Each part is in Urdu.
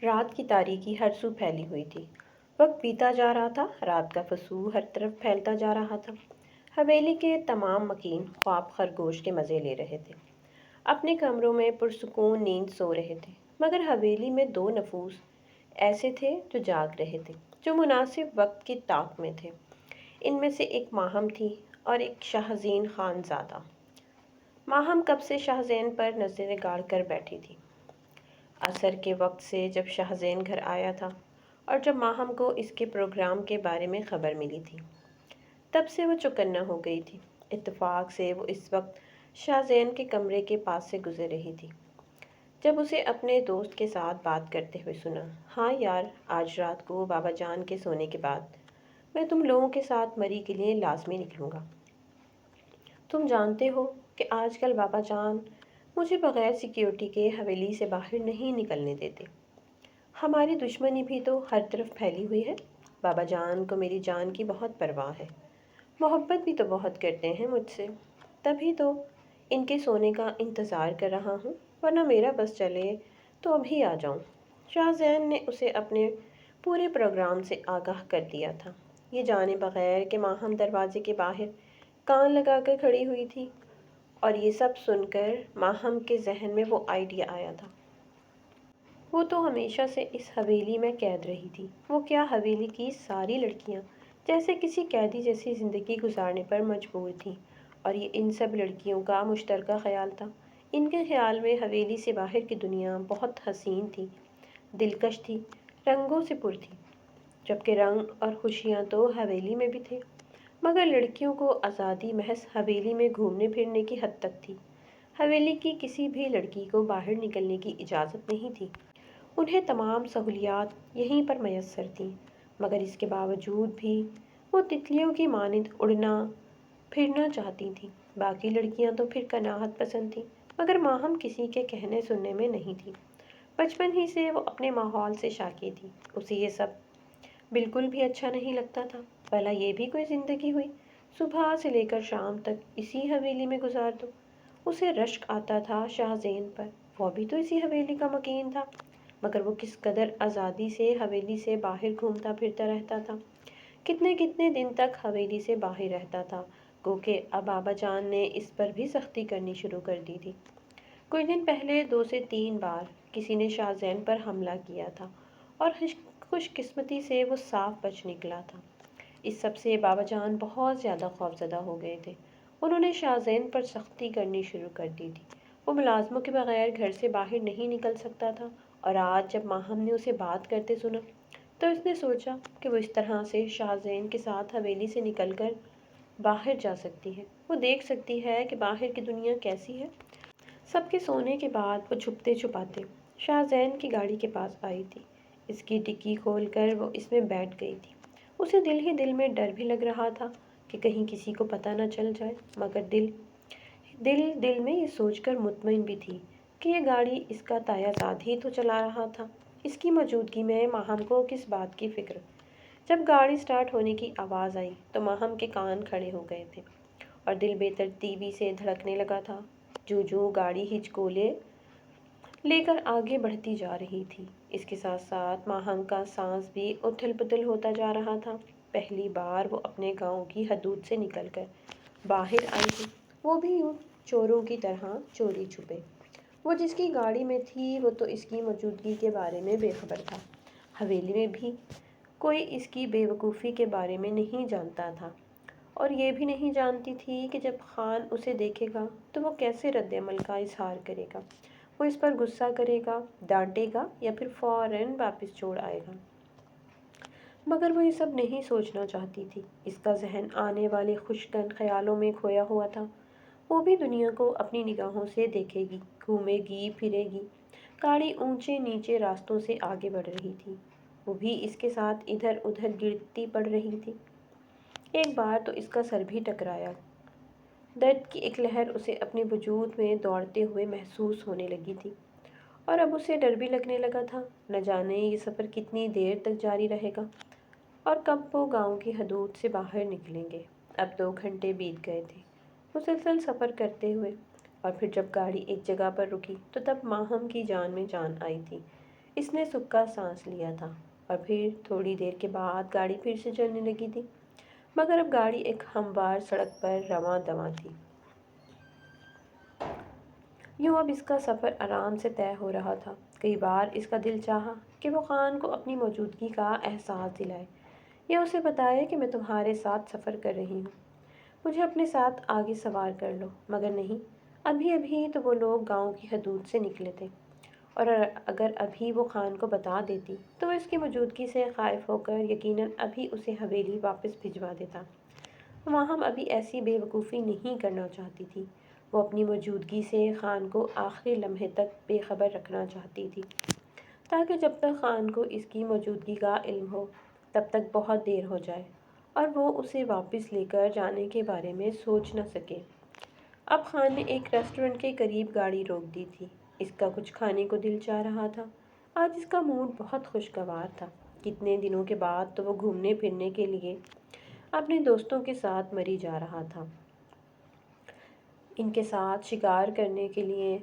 رات کی تاریکی ہر سو پھیلی ہوئی تھی۔ وقت بیتا جا رہا تھا، رات کا فسو ہر طرف پھیلتا جا رہا تھا۔ حویلی کے تمام مکین خواب خرگوش کے مزے لے رہے تھے، اپنے کمروں میں پرسکون نیند سو رہے تھے، مگر حویلی میں دو نفوس ایسے تھے جو جاگ رہے تھے، جو مناسب وقت کی طاق میں تھے۔ ان میں سے ایک ماہم تھی اور ایک شاہ زین خان زادہ۔ ماہم کب سے شاہ زین پر نظریں گاڑ کر بیٹھی تھی۔ عصر کے وقت سے جب شاہ زین گھر آیا تھا اور جب ماہم کو اس کے پروگرام کے بارے میں خبر ملی تھی، تب سے وہ چوکنا ہو گئی تھی۔ اتفاق سے وہ اس وقت شاہ زین کے کمرے کے پاس سے گزر رہی تھی جب اسے اپنے دوست کے ساتھ بات کرتے ہوئے سنا۔ ہاں یار، آج رات کو بابا جان کے سونے کے بعد میں تم لوگوں کے ساتھ مری کے لیے لازمی نکلوں گا۔ تم جانتے ہو کہ آج کل بابا جان مجھے بغیر سیکیورٹی کے حویلی سے باہر نہیں نکلنے دیتے۔ ہماری دشمنی بھی تو ہر طرف پھیلی ہوئی ہے۔ بابا جان کو میری جان کی بہت پرواہ ہے، محبت بھی تو بہت کرتے ہیں مجھ سے، تبھی تو ان کے سونے کا انتظار کر رہا ہوں، ورنہ میرا بس چلے تو ابھی آ جاؤں۔ شاہ زین نے اسے اپنے پورے پروگرام سے آگاہ کر دیا تھا، یہ جانے بغیر کہ ماہم دروازے کے باہر کان لگا کر کھڑی ہوئی تھی، اور یہ سب سن کر ماہم کے ذہن میں وہ آئیڈیا آیا تھا۔ وہ تو ہمیشہ سے اس حویلی میں قید رہی تھی، وہ کیا حویلی کی ساری لڑکیاں جیسے کسی قیدی جیسی زندگی گزارنے پر مجبور تھیں، اور یہ ان سب لڑکیوں کا مشترکہ خیال تھا۔ ان کے خیال میں حویلی سے باہر کی دنیا بہت حسین تھی، دلکش تھی، رنگوں سے پر تھی، جبکہ رنگ اور خوشیاں تو حویلی میں بھی تھے، مگر لڑکیوں کو آزادی محض حویلی میں گھومنے پھرنے کی حد تک تھی۔ حویلی کی کسی بھی لڑکی کو باہر نکلنے کی اجازت نہیں تھی، انہیں تمام سہولیات یہیں پر میسر تھیں، مگر اس کے باوجود بھی وہ تتلیوں کی مانند اڑنا پھرنا چاہتی تھیں۔ باقی لڑکیاں تو پھر قناعت پسند تھیں، مگر ماہم کسی کے کہنے سننے میں نہیں تھی۔ بچپن ہی سے وہ اپنے ماحول سے شاکی تھی، اسے یہ سب بالکل بھی اچھا نہیں لگتا تھا۔ بھلا یہ بھی کوئی زندگی ہوئی، صبح سے لے کر شام تک اسی حویلی میں گزار دو۔ اسے رشک آتا تھا شاہ زین پر، وہ بھی تو اسی حویلی کا مکین تھا، مگر وہ کس قدر آزادی سے حویلی سے باہر گھومتا پھرتا رہتا تھا، کتنے کتنے دن تک حویلی سے باہر رہتا تھا، گو کہ اب بابا جان نے اس پر بھی سختی کرنی شروع کر دی تھی۔ کچھ دن پہلے 2 سے 3 بار کسی نے شاہ زین پر حملہ کیا تھا، اور خوش قسمتی سے وہ صاف بچ نکلا تھا۔ اس سب سے بابا جان بہت زیادہ خوفزدہ ہو گئے تھے، انہوں نے شاہ زین پر سختی کرنی شروع کر دی تھی، وہ ملازموں کے بغیر گھر سے باہر نہیں نکل سکتا تھا، اور آج جب ماہم نے اسے بات کرتے سنا تو اس نے سوچا کہ وہ اس طرح سے شاہ زین کے ساتھ حویلی سے نکل کر باہر جا سکتی ہے، وہ دیکھ سکتی ہے کہ باہر کی دنیا کیسی ہے۔ سب کے سونے کے بعد وہ چھپتے چھپاتے شاہ زین کی گاڑی کے پاس آئی تھی، اس کی ڈگی کھول کر وہ اس میں بیٹھ گئی تھی۔ اسے دل ہی دل میں ڈر بھی لگ رہا تھا کہ کہیں کسی کو پتہ نہ چل جائے، مگر دل دل میں یہ سوچ کر مطمئن بھی تھی کہ یہ گاڑی اس کا تایا زاد ہی تو چلا رہا تھا، اس کی موجودگی میں ماہم کو کس بات کی فکر۔ جب گاڑی سٹارٹ ہونے کی آواز آئی تو ماہم کے کان کھڑے ہو گئے تھے، اور دل بے ترتیبی سے دھڑکنے لگا تھا، جوں جوں گاڑی ہچکولے لے کر آگے بڑھتی جا رہی تھی۔ اس کے ساتھ ساتھ ماہم کا سانس بھی اتھل پتھل ہوتا جا رہا تھا۔ پہلی بار وہ اپنے گاؤں کی حدود سے نکل کر باہر آئی تھی، وہ بھی یوں چوروں کی طرح چوری چھپے۔ وہ جس کی گاڑی میں تھی وہ تو اس کی موجودگی کے بارے میں بے خبر تھا، حویلی میں بھی کوئی اس کی بے وقوفی کے بارے میں نہیں جانتا تھا، اور یہ بھی نہیں جانتی تھی کہ جب خان اسے دیکھے گا تو وہ کیسے رد عمل کا اظہار کرے گا، وہ اس پر غصہ کرے گا، ڈانٹے گا، یا پھر فوراً واپس چھوڑ آئے گا۔ مگر وہ یہ سب نہیں سوچنا چاہتی تھی، اس کا ذہن آنے والے خوشگن خیالوں میں کھویا ہوا تھا۔ وہ بھی دنیا کو اپنی نگاہوں سے دیکھے گی، گھومے گی پھرے گی۔ گاڑی اونچے نیچے راستوں سے آگے بڑھ رہی تھی، وہ بھی اس کے ساتھ ادھر ادھر گرتی پڑ رہی تھی۔ ایک بار تو اس کا سر بھی ٹکرایا، درد کی ایک لہر اسے اپنے وجود میں دوڑتے ہوئے محسوس ہونے لگی تھی، اور اب اسے ڈر بھی لگنے لگا تھا، نہ جانے یہ سفر کتنی دیر تک جاری رہے گا، اور کب وہ گاؤں کی حدود سے باہر نکلیں گے۔ اب 2 گھنٹے بیت گئے تھے مسلسل سفر کرتے ہوئے، اور پھر جب گاڑی ایک جگہ پر رکی تو تب ماہم کی جان میں جان آئی تھی۔ اس نے سکا سانس لیا تھا اور پھر تھوڑی دیر کے بعد گاڑی پھر سے چلنے لگی تھی، مگر اب گاڑی ایک ہموار سڑک پر رواں دواں تھی۔ یوں اب اس کا سفر آرام سے طے ہو رہا تھا۔ کئی بار اس کا دل چاہا کہ وہ خان کو اپنی موجودگی کا احساس دلائے یا اسے بتائے کہ میں تمہارے ساتھ سفر کر رہی ہوں، مجھے اپنے ساتھ آگے سوار کر لو، مگر نہیں۔ ابھی ابھی تو وہ لوگ گاؤں کی حدود سے نکلے تھے، اور اگر ابھی وہ خان کو بتا دیتی تو وہ اس کی موجودگی سے خائف ہو کر یقیناً ابھی اسے حویلی واپس بھجوا دیتا۔ ماہم ابھی ایسی بے وقوفی نہیں کرنا چاہتی تھی۔ وہ اپنی موجودگی سے خان کو آخری لمحے تک بے خبر رکھنا چاہتی تھی، تاکہ جب تک خان کو اس کی موجودگی کا علم ہو تب تک بہت دیر ہو جائے اور وہ اسے واپس لے کر جانے کے بارے میں سوچ نہ سکے۔ اب خان نے ایک ریسٹورنٹ کے قریب گاڑی روک دی تھی۔ اس کا کچھ کھانے کو دل چاہ رہا تھا۔ آج اس کا موڈ بہت خوشگوار تھا۔ کتنے دنوں کے بعد تو وہ گھومنے پھرنے کے لیے اپنے دوستوں کے ساتھ مری جا رہا تھا۔ ان کے ساتھ شکار کرنے کے لیے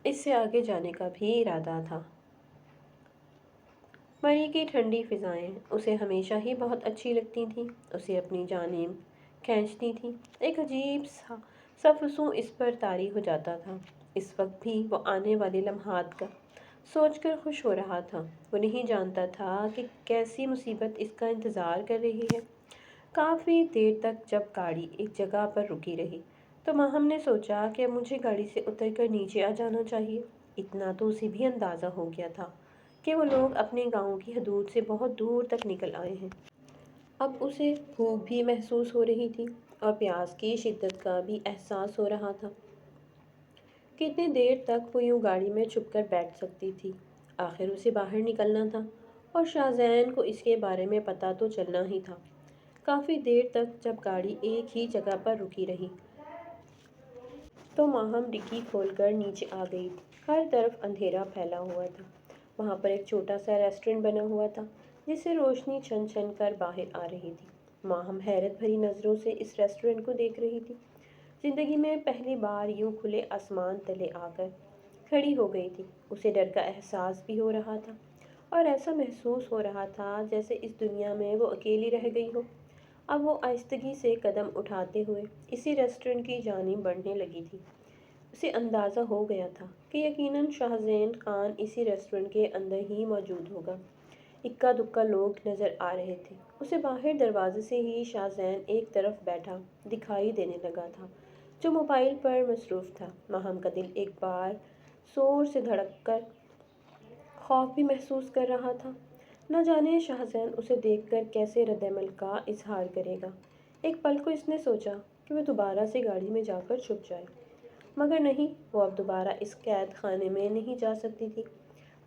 اس سے آگے جانے کا بھی ارادہ تھا۔ مری کی ٹھنڈی فضائیں اسے ہمیشہ ہی بہت اچھی لگتی تھیں، اسے اپنی جانب کھینچتی تھیں۔ ایک عجیب سا سفسوں اس پر طاری ہو جاتا تھا۔ اس وقت بھی وہ آنے والے لمحات کا سوچ کر خوش ہو رہا تھا۔ وہ نہیں جانتا تھا کہ کیسی مصیبت اس کا انتظار کر رہی ہے۔ کافی دیر تک جب گاڑی ایک جگہ پر رکی رہی تو ماہم نے سوچا کہ اب مجھے گاڑی سے اتر کر نیچے آ جانا چاہیے۔ اتنا تو اسے بھی اندازہ ہو گیا تھا کہ وہ لوگ اپنے گاؤں کی حدود سے بہت دور تک نکل آئے ہیں۔ اب اسے بھوک بھی محسوس ہو رہی تھی اور پیاس کی شدت کا بھی احساس ہو رہا تھا۔ کتنی دیر تک وہ یوں گاڑی میں چھپ کر بیٹھ سکتی تھی؟ آخر اسے باہر نکلنا تھا اور شاہزین کو اس کے بارے میں پتہ تو چلنا ہی تھا۔ کافی دیر تک جب گاڑی ایک ہی جگہ پر رکی رہی تو ماہم ڈگی کھول کر نیچے آ گئی تھی۔ ہر طرف اندھیرا پھیلا ہوا تھا۔ وہاں پر ایک چھوٹا سا ریسٹورنٹ بنا ہوا تھا جس سے روشنی چھن چھن کر باہر آ رہی تھی۔ ماہم حیرت بھری نظروں سے اس ریسٹورنٹ کو دیکھ رہی تھی۔ زندگی میں پہلی بار یوں کھلے آسمان تلے آ کر کھڑی ہو گئی تھی۔ اسے ڈر کا احساس بھی ہو رہا تھا اور ایسا محسوس ہو رہا تھا جیسے اس دنیا میں وہ اکیلی رہ گئی ہو۔ اب وہ آہستگی سے قدم اٹھاتے ہوئے اسی ریسٹورنٹ کی جانب بڑھنے لگی تھی۔ اسے اندازہ ہو گیا تھا کہ یقیناً شاہزین خان اسی ریسٹورنٹ کے اندر ہی موجود ہوگا۔ اکا دکا لوگ نظر آ رہے تھے۔ اسے باہر دروازے سے ہی شاہزین ایک طرف بیٹھا دکھائی دینے لگا تھا جو موبائل پر مصروف تھا۔ ماہم کا دل ایک بار زور سے دھڑک کر خوف بھی محسوس کر رہا تھا۔ نہ جانے شاہزین اسے دیکھ کر کیسے رد عمل کا اظہار کرے گا۔ ایک پل کو اس نے سوچا کہ وہ دوبارہ سے گاڑی میں جا کر چھپ جائے، مگر نہیں، وہ اب دوبارہ اس قید خانے میں نہیں جا سکتی تھی۔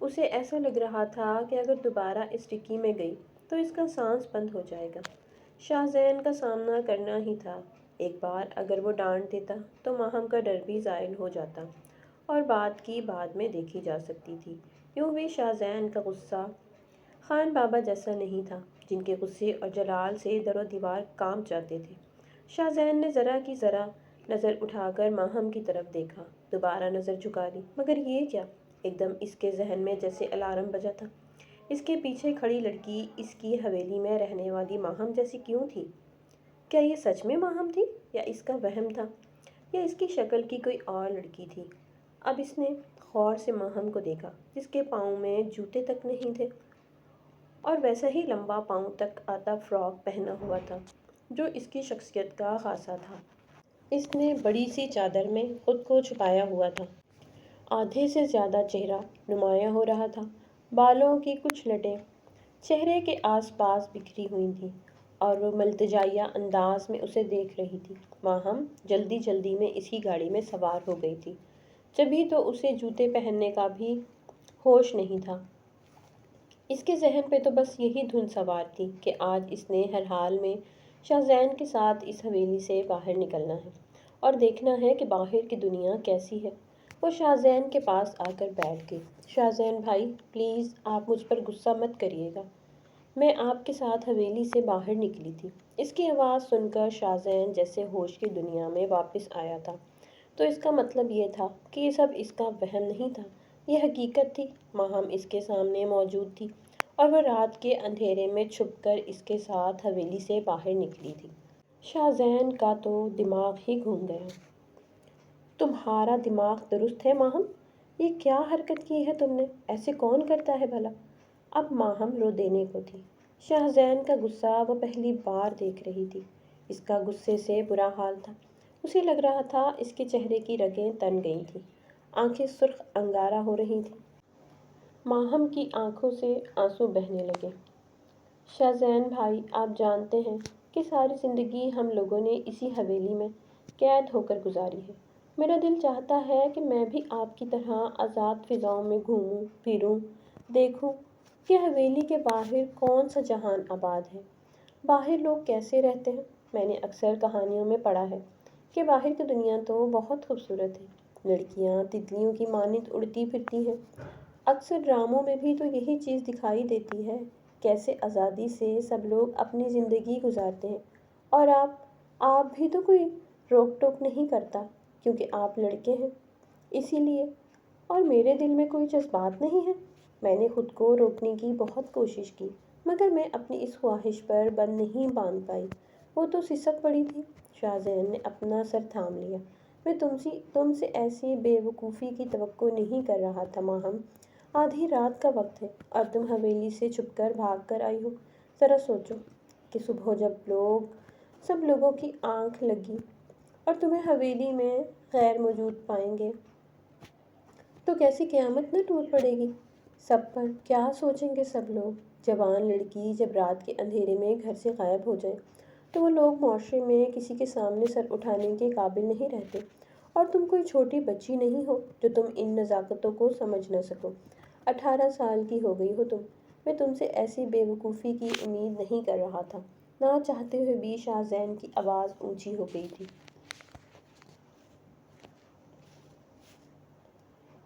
اسے ایسا لگ رہا تھا کہ اگر دوبارہ اس ڈگی میں گئی تو اس کا سانس بند ہو جائے گا۔ شاہزین کا سامنا کرنا ہی تھا۔ ایک بار اگر وہ ڈانٹ دیتا تو ماہم کا ڈر بھی زائل ہو جاتا اور بات کی بعد میں دیکھی جا سکتی تھی۔ یوں بھی شاہزین کا غصہ خان بابا جیسا نہیں تھا جن کے غصے اور جلال سے در و دیوار کانپ جاتے تھے۔ شاہزین نے ذرا کی ذرا نظر اٹھا کر ماہم کی طرف دیکھا، دوبارہ نظر جھکا لی، مگر یہ کیا؟ ایک دم اس کے ذہن میں جیسے الارم بجا تھا۔ اس کے پیچھے کھڑی لڑکی اس کی حویلی میں رہنے والی ماہم جیسی کیوں تھی؟ کیا یہ سچ میں ماہم تھی یا اس کا وہم تھا، یا اس کی شکل کی کوئی اور لڑکی تھی؟ اب اس نے غور سے ماہم کو دیکھا جس کے پاؤں میں جوتے تک نہیں تھے اور ویسا ہی لمبا پاؤں تک آتا فراک پہنا ہوا تھا جو اس کی شخصیت کا خاصہ تھا۔ اس نے بڑی سی چادر میں خود کو چھپایا ہوا تھا۔ آدھے سے زیادہ چہرہ نمایاں ہو رہا تھا۔ بالوں کی کچھ لٹیں چہرے کے آس پاس بکھری ہوئی تھیں اور وہ ملتجائیہ انداز میں اسے دیکھ رہی تھی۔ ماہم جلدی جلدی میں اسی گاڑی میں سوار ہو گئی تھی، جبھی تو اسے جوتے پہننے کا بھی ہوش نہیں تھا۔ اس کے ذہن پہ تو بس یہی دھن سوار تھی کہ آج اس نے ہر حال میں شاہزین کے ساتھ اس حویلی سے باہر نکلنا ہے اور دیکھنا ہے کہ باہر کی دنیا کیسی ہے۔ وہ شاہزین کے پاس آ کر بیٹھ گئی۔ شاہزین بھائی، پلیز آپ مجھ پر غصہ مت کریے گا، میں آپ کے ساتھ حویلی سے باہر نکلی تھی۔ اس کی آواز سن کر شاہزین جیسے ہوش کی دنیا میں واپس آیا تھا۔ تو اس کا مطلب یہ تھا کہ یہ سب اس کا وہم نہیں تھا۔ یہ حقیقت تھی، ماہم اس کے سامنے موجود تھی اور وہ رات کے اندھیرے میں چھپ کر اس کے ساتھ حویلی سے باہر نکلی تھی۔ شاہ زین کا تو دماغ ہی گھوم گیا۔ تمہارا دماغ درست ہے ماہم؟ یہ کیا حرکت کی ہے تم نے؟ ایسے کون کرتا ہے بھلا؟ اب ماہم رو دینے کو تھی۔ شاہ زین کا غصہ وہ پہلی بار دیکھ رہی تھی۔ اس کا غصے سے برا حال تھا۔ اسے لگ رہا تھا اس کے چہرے کی رگیں تن گئی تھیں، آنکھیں سرخ انگارہ ہو رہی تھیں۔ ماہم کی آنکھوں سے آنسو بہنے لگے۔ شاہ زین بھائی، آپ جانتے ہیں کہ ساری زندگی ہم لوگوں نے اسی حویلی میں قید ہو کر گزاری ہے۔ میرا دل چاہتا ہے کہ میں بھی آپ کی طرح آزاد فضاؤں میں گھوموں پھروں، دیکھوں کہ حویلی کے باہر کون سا جہان آباد ہے، باہر لوگ کیسے رہتے ہیں۔ میں نے اکثر کہانیوں میں پڑھا ہے کہ باہر کی دنیا تو بہت خوبصورت ہے، لڑکیاں تتلیوں کی مانند اڑتی پھرتی ہیں۔ اکثر ڈراموں میں بھی تو یہی چیز دکھائی دیتی ہے، کیسے آزادی سے سب لوگ اپنی زندگی گزارتے ہیں، اور آپ بھی تو کوئی روک ٹوک نہیں کرتا کیونکہ آپ لڑکے ہیں، اسی لیے۔ اور میرے دل میں کوئی جذبات نہیں ہے۔ میں نے خود کو روکنے کی بہت کوشش کی، مگر میں اپنی اس خواہش پر بند نہیں باندھ پائی، وہ تو سسک پڑی تھی۔ شاہ زین نے اپنا سر تھام لیا۔ میں تم سے ایسی بے وقوفی کی توقع نہیں کر رہا تھا ماہم۔ آدھی رات کا وقت ہے اور تم حویلی سے چھپ کر بھاگ کر آئی ہو۔ ذرا سوچو کہ صبح جب سب لوگوں کی آنکھ لگی اور تمہیں حویلی میں غیر موجود پائیں گے تو کیسی قیامت نہ ٹوٹ پڑے گی سب پر۔ کیا سوچیں گے سب لوگ؟ جوان لڑکی جب رات کے اندھیرے میں گھر سے غائب ہو جائے تو وہ لوگ معاشرے میں کسی کے سامنے سر اٹھانے کے قابل نہیں رہتے، اور تم کوئی چھوٹی بچی نہیں ہو جو تم ان نزاکتوں کو سمجھ نہ سکو۔ 18 سال کی ہو گئی ہو تم۔ میں تم سے ایسی بے وقوفی کی امید نہیں کر رہا تھا۔ نہ چاہتے ہوئے بھی شاہ زین کی آواز اونچی ہو گئی تھی،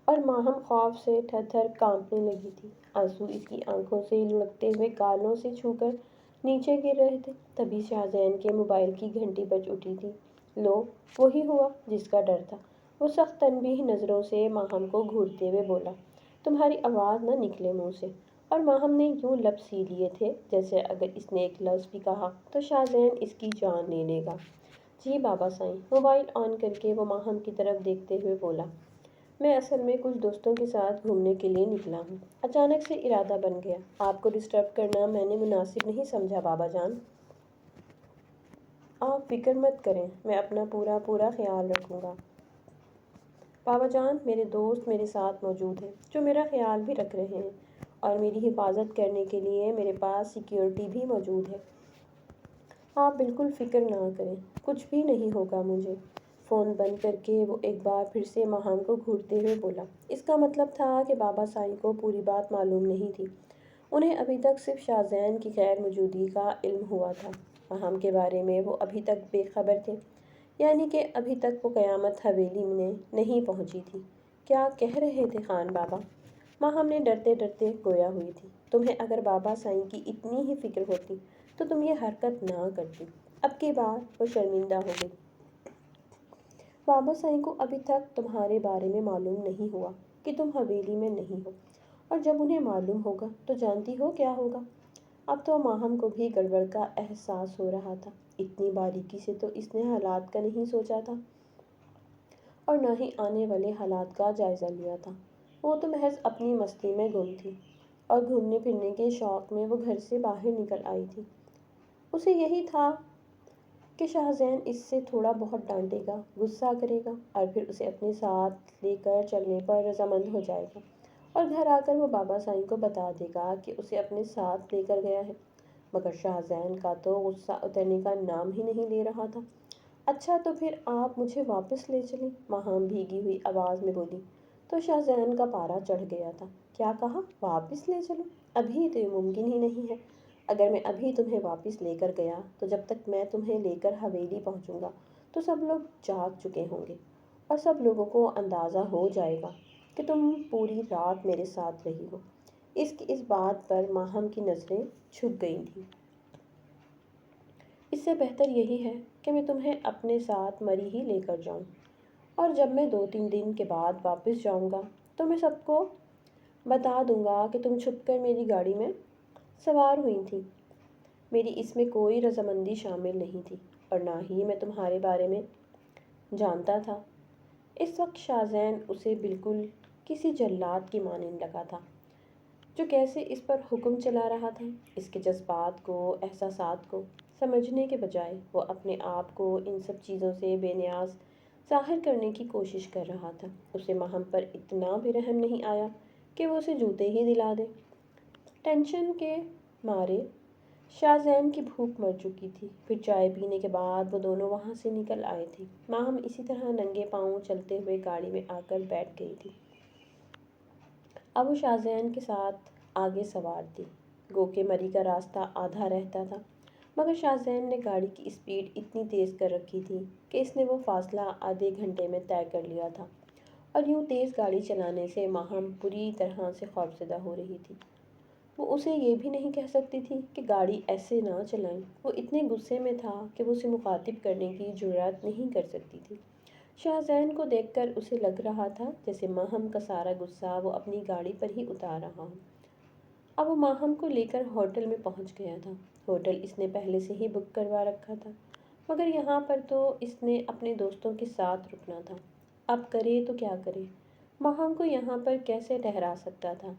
اور ماہم خوف سے تھر تھر کانپنے لگی تھی۔ آنسو اس کی آنکھوں سے لڑکتے ہوئے گالوں سے چھو کر نیچے گر رہے تھے۔ تبھی شاہ زین کے موبائل کی گھنٹی بج اٹھی تھی۔ لو، وہی ہوا جس کا ڈر تھا۔ وہ سخت تنبیہ نظروں سے ماہم کو گھورتے ہوئے بولا، تمہاری آواز نہ نکلے منہ سے۔ اور ماہم نے یوں لب سی لیے تھے جیسے اگر اس نے ایک لفظ بھی کہا تو شاہ زین اس کی جان لے لے گا۔ جی بابا سائیں۔ موبائل آن کر کے وہ ماہم کی طرف دیکھتے ہوئے بولا، میں اصل میں کچھ دوستوں کے ساتھ گھومنے کے لیے نکلا ہوں۔ اچانک سے ارادہ بن گیا۔ آپ کو ڈسٹرب کرنا میں نے مناسب نہیں سمجھا بابا جان۔ آپ فکر مت کریں، میں اپنا پورا خیال رکھوں گا۔ بابا جان، میرے دوست میرے ساتھ موجود ہیں جو میرا خیال بھی رکھ رہے ہیں، اور میری حفاظت کرنے کے لیے میرے پاس سیکیورٹی بھی موجود ہے۔ آپ بالکل فکر نہ کریں، کچھ بھی نہیں ہوگا مجھے۔ فون بند کر کے وہ ایک بار پھر سے ماہم کو گھورتے ہوئے بولا۔ اس کا مطلب تھا کہ بابا سائیں کو پوری بات معلوم نہیں تھی۔ انہیں ابھی تک صرف شاہ زین کی غیر موجودگی کا علم ہوا تھا۔ ماہم کے بارے میں وہ ابھی تک بے خبر تھے، یعنی کہ ابھی تک وہ قیامت حویلی میں نہیں پہنچی تھی۔ کیا کہہ رہے تھے خان بابا؟ ماہم نے ڈرتے ڈرتے گویا ہوئی تھی۔ تمہیں اگر بابا سائیں کی اتنی ہی فکر ہوتی تو تم یہ حرکت نہ کرتی۔ اب کی بار وہ شرمندہ ہو گئی۔ بابا سائیں کو ابھی تک تمہارے بارے میں معلوم نہیں ہوا کہ تم حویلی میں نہیں ہو، اور جب انہیں معلوم ہوگا تو جانتی ہو کیا ہوگا۔ اب تو ماہم کو بھی گڑبڑ کا احساس ہو رہا تھا۔ اتنی باریکی سے تو اس نے حالات کا نہیں سوچا تھا، اور نہ ہی آنے والے حالات کا جائزہ لیا تھا۔ وہ تو محض اپنی مستی میں گم تھی، اور گھومنے پھرنے کے شوق میں وہ گھر سے باہر نکل آئی تھی۔ اسے یہی تھا کہ شاہ زین اس سے تھوڑا بہت ڈانٹے گا، غصہ کرے گا، اور پھر اسے اپنے ساتھ لے کر چلنے پر رضامند ہو جائے گا، اور گھر آ کر وہ بابا سائیں کو بتا دے گا کہ اسے اپنے ساتھ لے کر گیا ہے۔ مگر شاہ زین کا تو غصہ اترنے کا نام ہی نہیں لے رہا تھا۔ اچھا تو پھر آپ مجھے واپس لے چلیں، ماہم بھیگی ہوئی آواز میں بولی۔ تو شاہ زین کا پارا چڑھ گیا تھا۔ کیا کہا؟ واپس لے چلوں؟ ابھی تو یہ ممکن ہی نہیں ہے۔ اگر میں ابھی تمہیں واپس لے کر گیا تو جب تک میں تمہیں لے کر حویلی پہنچوں گا تو سب لوگ جاگ چکے ہوں گے، اور سب لوگوں کو اندازہ ہو جائے گا کہ تم پوری رات میرے ساتھ رہی ہو۔ اس بات پر ماہم کی نظریں جھک گئی تھیں۔ اس سے بہتر یہی ہے کہ میں تمہیں اپنے ساتھ مری ہی لے کر جاؤں، اور جب میں 2-3 دن کے بعد واپس جاؤں گا تو میں سب کو بتا دوں گا کہ تم چھپ کر میری گاڑی میں سوار ہوئی تھی۔ میری اس میں کوئی رضامندی شامل نہیں تھی اور نہ ہی میں تمہارے بارے میں جانتا تھا۔ اس وقت شاہزین اسے بالکل کسی جلاد کی مانند لگا تھا جو کیسے اس پر حکم چلا رہا تھا۔ اس کے جذبات کو، احساسات کو سمجھنے کے بجائے وہ اپنے آپ کو ان سب چیزوں سے بے نیاز ظاہر کرنے کی کوشش کر رہا تھا۔ اسے ماہم پر اتنا بھی رحم نہیں آیا کہ وہ اسے جوتے ہی دلا دے۔ ٹینشن کے مارے شاہزین کی بھوک مر چکی تھی۔ پھر چائے پینے کے بعد وہ دونوں وہاں سے نکل آئے تھے۔ ماہم اسی طرح ننگے پاؤں چلتے ہوئے گاڑی میں آ کر بیٹھ گئی تھی۔ اب وہ شاہزین کے ساتھ آگے سوار تھی۔ گو کہ مری کا راستہ آدھا رہتا تھا، مگر شاہزین نے گاڑی کی اسپیڈ اتنی تیز کر رکھی تھی کہ اس نے وہ فاصلہ آدھے گھنٹے میں طے کر لیا تھا، اور یوں تیز گاڑی چلانے سے ماہم پوری طرح سے خوفزدہ ہو رہی تھی۔ وہ اسے یہ بھی نہیں کہہ سکتی تھی کہ گاڑی ایسے نہ چلائیں۔ وہ اتنے غصے میں تھا کہ وہ اسے مخاطب کرنے کی جرات نہیں کر سکتی تھی۔ شاہزین کو دیکھ کر اسے لگ رہا تھا جیسے ماہم کا سارا غصہ وہ اپنی گاڑی پر ہی اتار رہا ہو۔ اب وہ ماہم کو لے کر ہوٹل میں پہنچ گیا تھا۔ ہوٹل اس نے پہلے سے ہی بک کروا رکھا تھا، مگر یہاں پر تو اس نے اپنے دوستوں کے ساتھ رکنا تھا۔ اب کرے تو کیا کرے؟ ماہم کو یہاں پر کیسے ٹھہرا سکتا تھا؟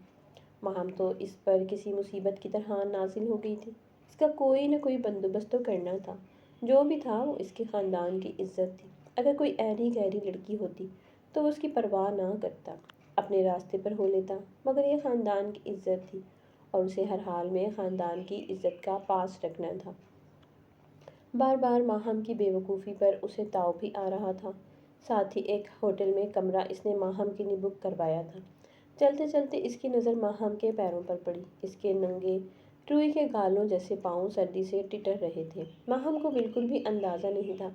ماہم تو اس پر کسی مصیبت کی طرح نازل ہو گئی تھی۔ اس کا کوئی نہ کوئی بندوبست تو کرنا تھا۔ جو بھی تھا وہ اس کے خاندان کی عزت تھی۔ اگر کوئی ایری گہری لڑکی ہوتی تو وہ اس کی پرواہ نہ کرتا، اپنے راستے پر ہو لیتا، مگر یہ خاندان کی عزت تھی اور اسے ہر حال میں خاندان کی عزت کا پاس رکھنا تھا۔ بار بار ماہم کی بے وقوفی پر اسے تاؤ بھی آ رہا تھا۔ ساتھ ہی ایک ہوٹل میں کمرہ اس نے ماہم کے لیے بک کروایا تھا۔ چلتے چلتے اس کی نظر ماہم کے پیروں پر پڑی۔ اس کے ننگے روئی کے گالوں جیسے پاؤں سردی سے ٹٹر رہے تھے۔ ماہم کو بالکل بھی اندازہ نہیں تھا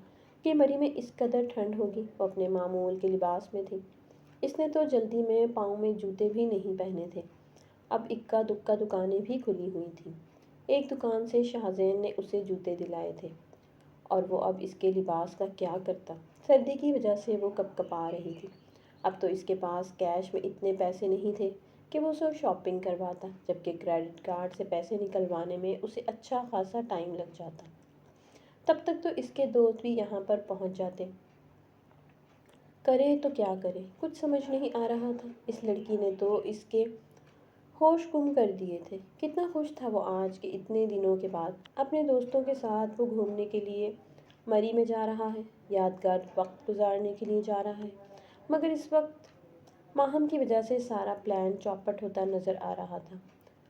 کہ مری میں اس قدر ٹھنڈ ہوگی۔ وہ اپنے معمول کے لباس میں تھی۔ اس نے تو جلدی میں پاؤں میں جوتے بھی نہیں پہنے تھے۔ اب اکا دکا دکانیں بھی کھلی ہوئی تھیں۔ ایک دکان سے شاہزین نے اسے جوتے دلائے تھے، اور وہ اب اس کے لباس کا کیا کرتا؟ سردی کی وجہ سے وہ کپ کپا رہی تھی۔ اب تو اس کے پاس کیش میں اتنے پیسے نہیں تھے کہ وہ اسے شاپنگ کرواتا، جبکہ کریڈٹ کارڈ سے پیسے نکلوانے میں اسے اچھا خاصا ٹائم لگ جاتا۔ تب تک تو اس کے دوست بھی یہاں پر پہنچ جاتے۔ کرے تو کیا کرے؟ کچھ سمجھ نہیں آ رہا تھا۔ اس لڑکی نے تو اس کے ہوش گم کر دیے تھے۔ کتنا خوش تھا وہ آج کہ اتنے دنوں کے بعد اپنے دوستوں کے ساتھ وہ گھومنے کے لیے مری میں جا رہا ہے، یادگار وقت گزارنے کے لیے جا رہا ہے، مگر اس وقت ماہم کی وجہ سے سارا پلان چوپٹ ہوتا نظر آ رہا تھا۔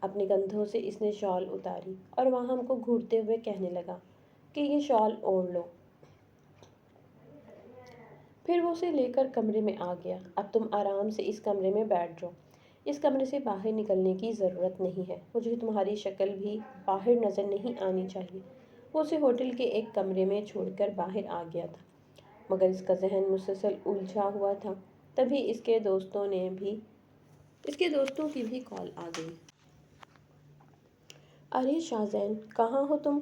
اپنے کندھوں سے اس نے شال اتاری اور ماہم کو گھورتے ہوئے کہنے لگا کہ یہ شال اوڑھ لو۔ پھر وہ اسے لے کر کمرے میں آ گیا۔ اب تم آرام سے اس کمرے میں بیٹھ جاؤ۔ اس کمرے سے باہر نکلنے کی ضرورت نہیں ہے۔ مجھے تمہاری شکل بھی باہر نظر نہیں آنی چاہیے۔ وہ اسے ہوٹل کے ایک کمرے میں چھوڑ کر باہر آ گیا تھا، مگر اس کا ذہن مسلسل الجھا ہوا تھا۔ تبھی اس کے دوستوں کی بھی کال آ گئی۔ ارے شاہزین، کہاں ہو تم؟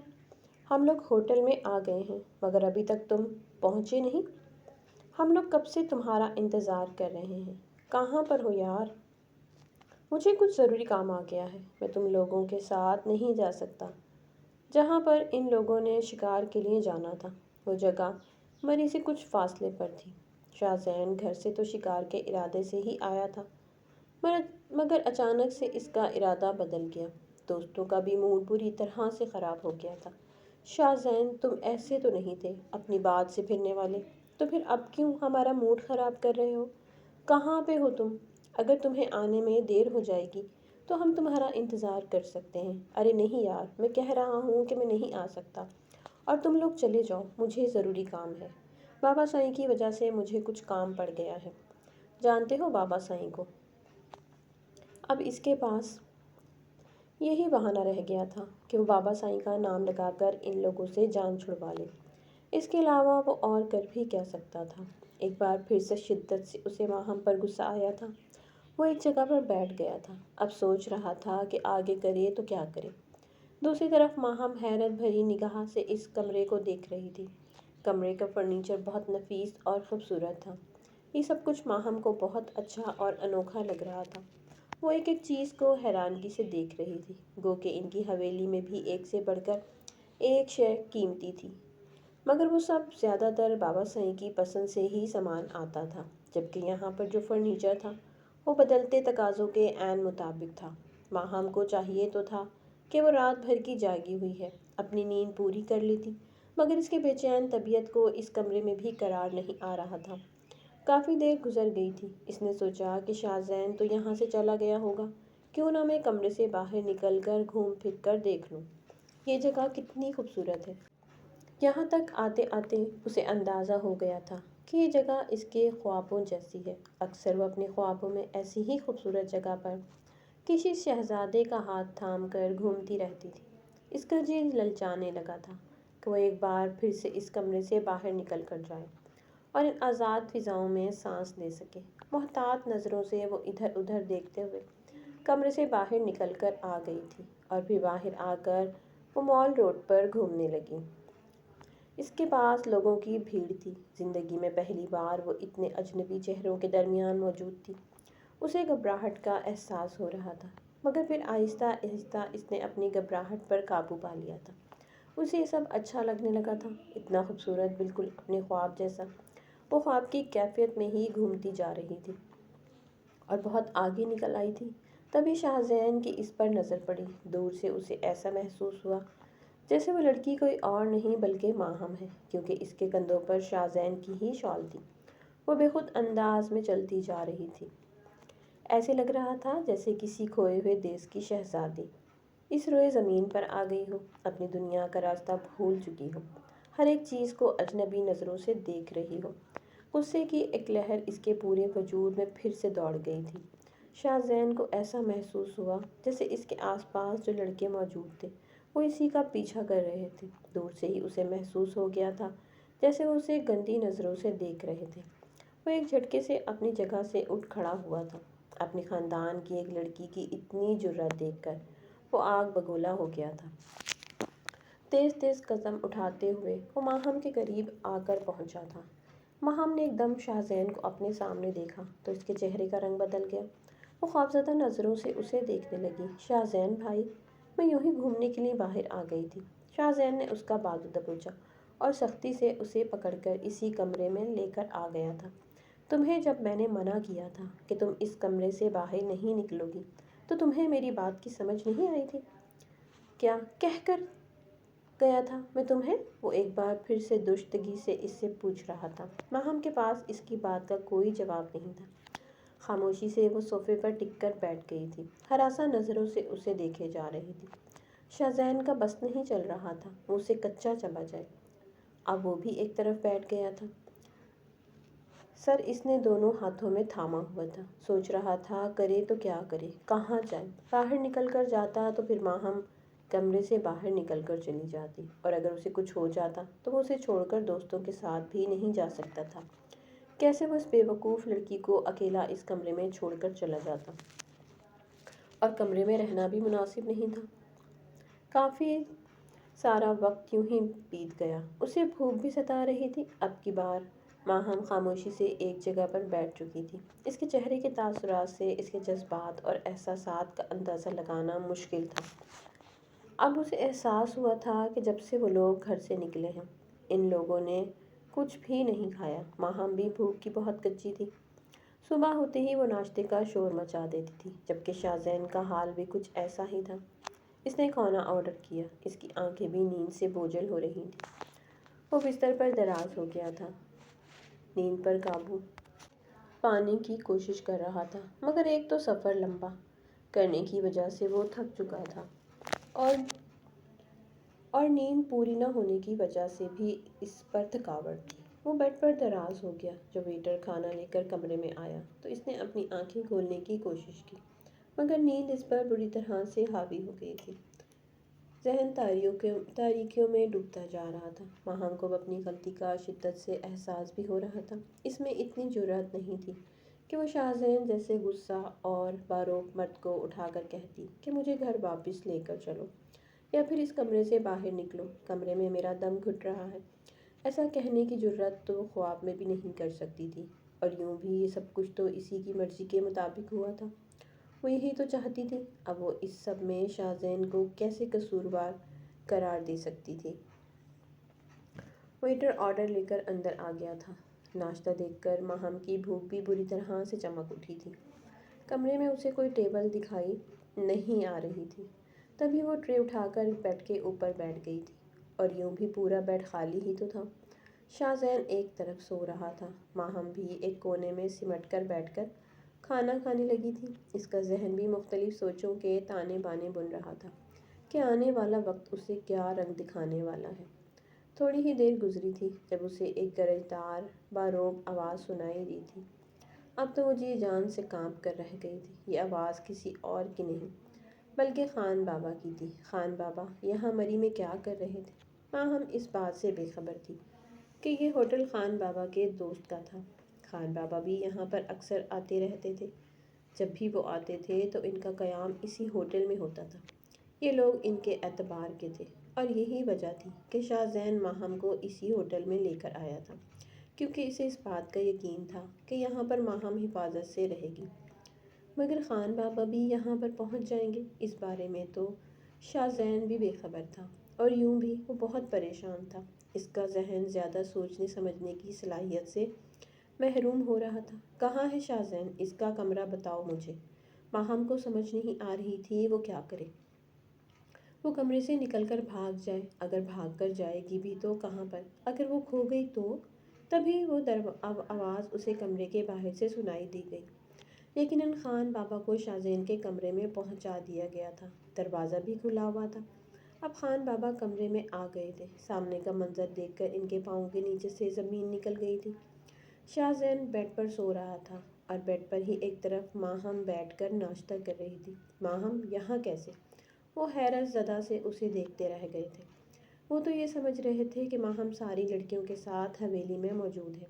ہم لوگ ہوٹل میں آ گئے ہیں، مگر ابھی تک تم پہنچے نہیں۔ ہم لوگ کب سے تمہارا انتظار کر رہے ہیں۔ کہاں پر ہو یار؟ مجھے کچھ ضروری کام آ گیا ہے۔ میں تم لوگوں کے ساتھ نہیں جا سکتا۔ جہاں پر ان لوگوں نے شکار کے لیے جانا تھا، وہ جگہ مری سے کچھ فاصلے پر تھی۔ شاہزین گھر سے تو شکار کے ارادے سے ہی آیا تھا، مگر اچانک سے اس کا ارادہ بدل گیا۔ دوستوں کا بھی موڈ بری طرح سے خراب ہو گیا تھا۔ شاہزین، تم ایسے تو نہیں تھے اپنی بات سے پھرنے والے، تو پھر اب کیوں ہمارا موڈ خراب کر رہے ہو؟ کہاں پہ ہو تم؟ اگر تمہیں آنے میں دیر ہو جائے گی تو ہم تمہارا انتظار کر سکتے ہیں۔ ارے نہیں یار، میں کہہ رہا ہوں کہ میں نہیں آ سکتا، اور تم لوگ چلے جاؤ، مجھے ضروری کام ہے۔ بابا سائیں کی وجہ سے مجھے کچھ کام پڑ گیا ہے۔ جانتے ہو بابا سائیں کو؟ اب اس کے پاس یہی بہانہ رہ گیا تھا کہ وہ بابا سائیں کا نام لگا کر ان لوگوں سے جان چھڑوا لے۔ اس کے علاوہ وہ اور کر بھی کیا سکتا تھا؟ ایک بار پھر سے شدت سے اسے ماہم پر غصہ آیا تھا۔ وہ ایک جگہ پر بیٹھ گیا تھا۔ اب سوچ رہا تھا کہ آگے کرے تو کیا کرے۔ دوسری طرف ماہم حیرت بھری نگاہ سے اس کمرے کو دیکھ رہی تھی۔ کمرے کا فرنیچر بہت نفیس اور خوبصورت تھا۔ یہ سب کچھ ماہم کو بہت اچھا اور انوکھا لگ رہا تھا۔ وہ ایک ایک چیز کو حیرانگی سے دیکھ رہی تھی، گو کہ ان کی حویلی میں بھی ایک سے بڑھ کر ایک شے قیمتی تھی، مگر وہ سب زیادہ تر بابا سائیں کی پسند سے ہی سامان آتا تھا، جبکہ یہاں پر جو فرنیچر تھا وہ بدلتے تقاضوں کے عین مطابق تھا۔ ماہم کو چاہیے تو تھا کہ وہ رات بھر کی جاگی ہوئی ہے اپنی نیند پوری کر لیتی، مگر اس کے بے چین طبیعت کو اس کمرے میں بھی قرار نہیں آ رہا تھا۔ کافی دیر گزر گئی تھی۔ اس نے سوچا کہ شاہ زین تو یہاں سے چلا گیا ہوگا، کیوں نہ میں کمرے سے باہر نکل کر گھوم پھر کر دیکھ لوں، یہ جگہ کتنی خوبصورت ہے۔ یہاں تک آتے آتے اسے اندازہ ہو گیا تھا کہ یہ جگہ اس کے خوابوں جیسی ہے۔ اکثر وہ اپنے خوابوں میں ایسی ہی خوبصورت جگہ پر کسی شہزادے کا ہاتھ تھام کر گھومتی رہتی تھی۔ اس کا جی للچانے لگا تھا کہ وہ ایک بار پھر سے اس کمرے سے باہر نکل کر جائے اور ان آزاد فضاؤں میں سانس لے سکے۔ محتاط نظروں سے وہ ادھر ادھر دیکھتے ہوئے کمرے سے باہر نکل کر آ گئی تھی، اور پھر باہر آ کر وہ مال روڈ پر گھومنے لگی۔ اس کے پاس لوگوں کی بھیڑ تھی۔ زندگی میں پہلی بار وہ اتنے اجنبی چہروں کے درمیان موجود تھی۔ اسے گھبراہٹ کا احساس ہو رہا تھا، مگر پھر آہستہ آہستہ اس نے اپنی گھبراہٹ پر قابو پا لیا تھا۔ اسے یہ سب اچھا لگنے لگا تھا، اتنا خوبصورت، بالکل اپنے خواب جیسا۔ وہ خواب کی کیفیت میں ہی گھومتی جا رہی تھی اور بہت آگے نکل آئی تھی، تبھی شاہ زین کی اس پر نظر پڑی۔ دور سے اسے ایسا محسوس ہوا جیسے وہ لڑکی کوئی اور نہیں بلکہ ماہم ہے، کیونکہ اس کے کندھوں پر شاہ زین کی ہی شال تھی۔ وہ بے خود انداز میں چلتی جا رہی تھی، ایسے لگ رہا تھا جیسے کسی کھوئے ہوئے دیس کی شہزادی اس روئے زمین پر آ گئی ہو، اپنی دنیا کا راستہ بھول چکی ہو، ہر ایک چیز کو اجنبی نظروں سے دیکھ رہی ہو۔ غصے کی ایک لہر اس کے پورے وجود میں پھر سے دوڑ گئی تھی۔ شاہ زین کو ایسا محسوس ہوا جیسے اس کے آس پاس جو لڑکے موجود تھے وہ اسی کا پیچھا کر رہے تھے۔ دور سے ہی اسے محسوس ہو گیا تھا جیسے وہ اسے گندی نظروں سے دیکھ رہے تھے۔ وہ ایک جھٹکے سے اپنی جگہ سے اٹھ کھڑا ہوا تھا۔ اپنے خاندان کی ایک لڑکی کی اتنی جرأت دیکھ کر وہ آگ بگولا ہو گیا تھا۔ تیز تیز قدم اٹھاتے ہوئے وہ ماہم کے قریب آ کر پہنچا تھا۔ ماہم نے ایک دم شاہ زین کو اپنے سامنے دیکھا تو اس کے چہرے کا رنگ بدل گیا۔ وہ خوفزدہ نظروں سے اسے دیکھنے لگی۔ شاہ زین بھائی، میں یوں ہی گھومنے کے لیے باہر آ گئی تھی۔ شاہ زین نے اس کا بازو دبوچا اور سختی سے اسے پکڑ کر اسی کمرے میں لے کر آ گیا تھا۔ تمہیں جب میں نے منع کیا تھا کہ تم اس کمرے سے باہر نہیں نکلو گی تو تمہیں میری بات کی سمجھ نہیں آئی تھی؟ کیا کہہ کر گیا تھا میں تمہیں؟ وہ ایک بار پھر سے درستگی سے اس سے پوچھ رہا تھا۔ ماہم کے پاس اس کی بات کا کوئی جواب نہیں تھا۔ خاموشی سے وہ صوفے پر ٹک کر بیٹھ گئی تھی، ہراساں نظروں سے اسے دیکھے جا رہی تھی۔ شاہ زین کا بس نہیں چل رہا تھا وہ اسے کچا چبا جائے۔ اب وہ بھی ایک طرف بیٹھ گیا تھا، سر اس نے دونوں ہاتھوں میں تھاما ہوا تھا۔ سوچ رہا تھا کرے تو کیا کرے، کہاں جائے۔ باہر نکل کر جاتا تو پھر ماہم کمرے سے باہر نکل کر چلی جاتی، اور اگر اسے کچھ ہو جاتا تو وہ اسے چھوڑ کر دوستوں کے ساتھ بھی نہیں جا سکتا تھا۔ کیسے وہ اس بے وقوف لڑکی کو اکیلا اس کمرے میں چھوڑ کر چلا جاتا، اور کمرے میں رہنا بھی مناسب نہیں تھا۔ کافی سارا وقت یوں ہی بیت گیا۔ اسے بھوک بھی ستا رہی تھی۔ اب کی بار ماہم خاموشی سے ایک جگہ پر بیٹھ چکی تھی۔ اس کے چہرے کے تاثرات سے اس کے جذبات اور احساسات کا اندازہ لگانا مشکل تھا۔ اب اسے احساس ہوا تھا کہ جب سے وہ لوگ گھر سے نکلے ہیں ان لوگوں نے کچھ بھی نہیں کھایا۔ ماہم بھی بھوک کی بہت کچی تھی۔ صبح ہوتے ہی وہ ناشتے کا شور مچا دیتی تھی، جبکہ شاہ زین کا حال بھی کچھ ایسا ہی تھا۔ اس نے کھانا آرڈر کیا۔ اس کی آنکھیں بھی نیند سے بوجھل ہو رہی تھیں۔ وہ بستر پر دراز ہو گیا تھا، نیند پر قابو پانے کی کوشش کر رہا تھا، مگر ایک تو سفر لمبا کرنے کی وجہ سے وہ تھک چکا تھا، اور نیند پوری نہ ہونے کی وجہ سے بھی اس پر تھکاوٹ تھی۔ وہ بیڈ پر دراز ہو گیا۔ جب ویٹر کھانا لے کر کمرے میں آیا تو اس نے اپنی آنکھیں کھولنے کی کوشش کی، مگر نیند اس پر بری طرح سے حاوی ہو گئی تھی۔ ذہن تاریکیوں میں ڈوبتا جا رہا تھا۔ ماہم کو اپنی غلطی کا شدت سے احساس بھی ہو رہا تھا۔ اس میں اتنی جرأت نہیں تھی کہ وہ شاہ زین جیسے غصہ اور باروک مرد کو اٹھا کر کہتی کہ مجھے گھر واپس لے کر چلو، یا پھر اس کمرے سے باہر نکلو، کمرے میں میرا دم گھٹ رہا ہے۔ ایسا کہنے کی جرأت تو وہ خواب میں بھی نہیں کر سکتی تھی۔ اور یوں بھی یہ سب کچھ تو اسی کی مرضی کے مطابق ہوا تھا، وہ یہی تو چاہتی تھی۔ اب وہ اس سب میں شاہزین کو کیسے قصوروار قرار دے سکتی تھی؟ ویٹر آرڈر لے کر اندر آ گیا تھا۔ ناشتہ دیکھ کر ماہم کی بھوک بھی بری طرح سے چمک اٹھی تھی۔ کمرے میں اسے کوئی ٹیبل دکھائی نہیں آ رہی تھی، تبھی وہ ٹرے اٹھا کر بیڈ کے اوپر بیٹھ گئی تھی، اور یوں بھی پورا بیڈ خالی ہی تو تھا۔ شاہزین ایک طرف سو رہا تھا، ماہم بھی ایک کونے میں سمٹ کر بیٹھ کر کھانا کھانے لگی تھی۔ اس کا ذہن بھی مختلف سوچوں کے تانے بانے بن رہا تھا کہ آنے والا وقت اسے کیا رنگ دکھانے والا ہے۔ تھوڑی ہی دیر گزری تھی جب اسے ایک گرجدار باروب آواز سنائی دی تھی۔ اب تو وہ جی جان سے کانپ کر رہ گئی تھی۔ یہ آواز کسی اور کی نہیں بلکہ خان بابا کی تھی۔ خان بابا یہاں مری میں کیا کر رہے تھے؟ ماہم اس بات سے بے خبر تھی کہ یہ ہوٹل خان بابا کے دوست کا تھا۔ خان بابا بھی یہاں پر اکثر آتے رہتے تھے۔ جب بھی وہ آتے تھے تو ان کا قیام اسی ہوٹل میں ہوتا تھا۔ یہ لوگ ان کے اعتبار کے تھے، اور یہی وجہ تھی کہ شاہزین ماہم کو اسی ہوٹل میں لے کر آیا تھا، کیونکہ اسے اس بات کا یقین تھا کہ یہاں پر ماہم حفاظت سے رہے گی۔ مگر خان بابا بھی یہاں پر پہنچ جائیں گے، اس بارے میں تو شاہزین بھی بے خبر تھا، اور یوں بھی وہ بہت پریشان تھا۔ اس کا ذہن زیادہ سوچنے سمجھنے کی صلاحیت سے محروم ہو رہا تھا۔ کہاں ہے شاہزین؟ اس کا کمرہ بتاؤ مجھے۔ ماہم کو سمجھ نہیں آ رہی تھی وہ کیا کرے۔ وہ کمرے سے نکل کر بھاگ جائے، اگر بھاگ کر جائے گی بھی تو کہاں پر؟ اگر وہ کھو گئی تو؟ تبھی وہ آواز اسے کمرے کے باہر سے سنائی دی گئی۔ یقیناً خان بابا کو شاہزین کے کمرے میں پہنچا دیا گیا تھا۔ دروازہ بھی کھلا ہوا تھا۔ اب خان بابا کمرے میں آ گئے تھے۔ سامنے کا منظر دیکھ کر ان کے پاؤں کے نیچے سے زمین نکل گئی تھی۔ شاہزین بیڈ پر سو رہا تھا، اور بیڈ پر ہی ایک طرف ماہم بیٹھ کر ناشتہ کر رہی تھی۔ ماہم یہاں کیسے؟ وہ حیرت زدہ سے اسے دیکھتے رہ گئے تھے۔ وہ تو یہ سمجھ رہے تھے کہ ماہم ساری لڑکیوں کے ساتھ حویلی میں موجود ہے۔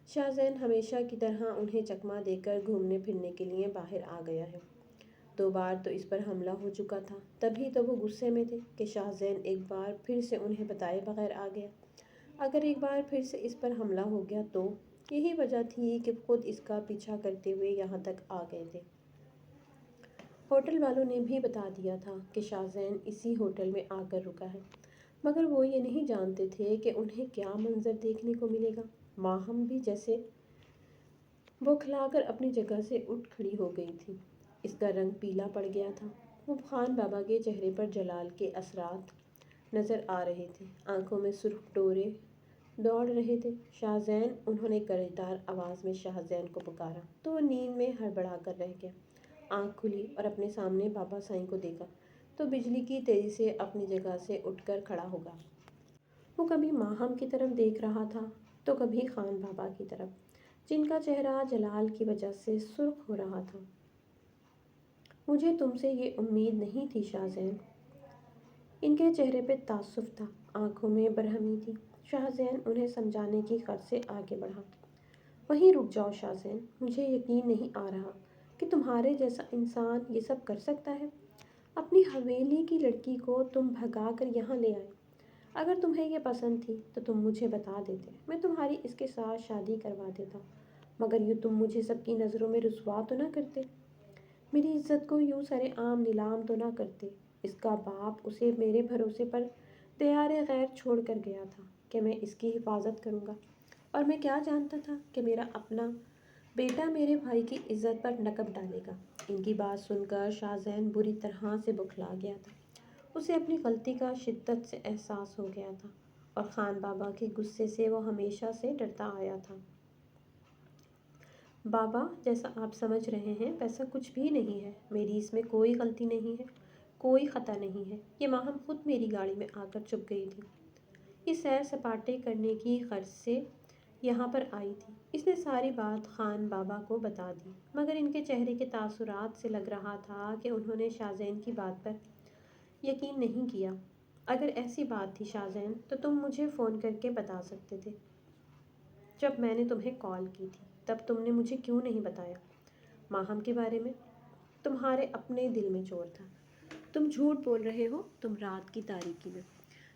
شاہزین ہمیشہ کی طرح انہیں چکمہ دے کر گھومنے پھرنے کے لیے باہر آ گیا ہے۔ 2 بار تو اس پر حملہ ہو چکا تھا، تبھی تو وہ غصے میں تھے کہ شاہزین ایک بار پھر سے انہیں بتائے بغیر آ گیا۔ اگر ایک بار پھر سے اس پر حملہ ہو گیا تو؟ یہی وجہ تھی کہ خود اس کا پیچھا کرتے ہوئے یہاں تک آ گئے تھے۔ ہوٹل والوں نے بھی بتا دیا تھا کہ شاہزین اسی ہوٹل میں آ کر رکا ہے، مگر وہ یہ نہیں جانتے تھے کہ انہیں کیا منظر دیکھنے کو ملے گا۔ ماہم بھی جیسے بوکھلا کر اپنی جگہ سے اٹھ کھڑی ہو گئی تھی۔ اس کا رنگ پیلا پڑ گیا تھا۔ وہ خان بابا کے چہرے پر جلال کے اثرات نظر آ رہے تھے، آنکھوں میں سرخ ڈورے دوڑ رہے تھے۔ شاہزین! انہوں نے گرجدار آواز میں شاہزین کو پکارا تو وہ نیند میں ہڑبڑا کر رہ گیا۔ آنکھ کھلی اور اپنے سامنے بابا سائیں کو دیکھا تو بجلی کی تیزی سے اپنی جگہ سے اٹھ کر کھڑا ہو گیا۔ وہ کبھی ماہم کی طرف دیکھ رہا تھا تو کبھی خان بابا کی طرف، جن کا چہرہ جلال کی وجہ سے سرخ ہو رہا تھا۔ مجھے تم سے یہ امید نہیں تھی شاہزین۔ ان کے چہرے پہ تعصب تھا، آنکھوں میں برہمی تھی۔ شاہزین انہیں سمجھانے کی غرض سے آگے بڑھا۔ وہیں رک جاؤ شاہزین، مجھے یقین نہیں آ رہا کہ تمہارے جیسا انسان یہ سب کر سکتا ہے۔ اپنی حویلی کی لڑکی کو تم بھگا کر یہاں لے آئے۔ اگر تمہیں یہ پسند تھی تو تم مجھے بتا دیتے، میں تمہاری اس کے ساتھ شادی کروا دیتا، مگر یوں تم مجھے سب کی نظروں میں رسوا تو نہ کرتے، میری عزت کو یوں سر عام نیلام تو نہ کرتے۔ اس کا باپ اسے میرے بھروسے پر دیار غیر چھوڑ کر گیا تھا کہ میں اس کی حفاظت کروں گا، اور میں کیا جانتا تھا کہ میرا اپنا بیٹا میرے بھائی کی عزت پر نقب ڈالے گا۔ ان کی بات سن کر شاہزین بری طرح سے بوکھلا گیا تھا۔ اسے اپنی غلطی کا شدت سے احساس ہو گیا تھا، اور خان بابا کے غصے سے وہ ہمیشہ سے ڈرتا آیا تھا۔ بابا، جیسا آپ سمجھ رہے ہیں ویسا کچھ بھی نہیں ہے، میری اس میں کوئی غلطی نہیں ہے، کوئی خطا نہیں ہے۔ یہ ماہم خود میری گاڑی میں آ کر چھپ گئی تھی۔ یہ سیر سپاٹے کرنے کی غرض سے یہاں پر آئی تھی۔ اس نے ساری بات خان بابا کو بتا دی، مگر ان کے چہرے کے تاثرات سے لگ رہا تھا کہ انہوں نے شاہزین کی بات پر یقین نہیں کیا۔ اگر ایسی بات تھی شاہزین تو تم مجھے فون کر کے بتا سکتے تھے۔ جب میں نے تمہیں کال کی تھی تب تم نے مجھے کیوں نہیں بتایا؟ ماہم کے بارے میں تمہارے اپنے دل میں چور تھا۔ تم جھوٹ بول رہے ہو۔ تم رات کی تاریکی میں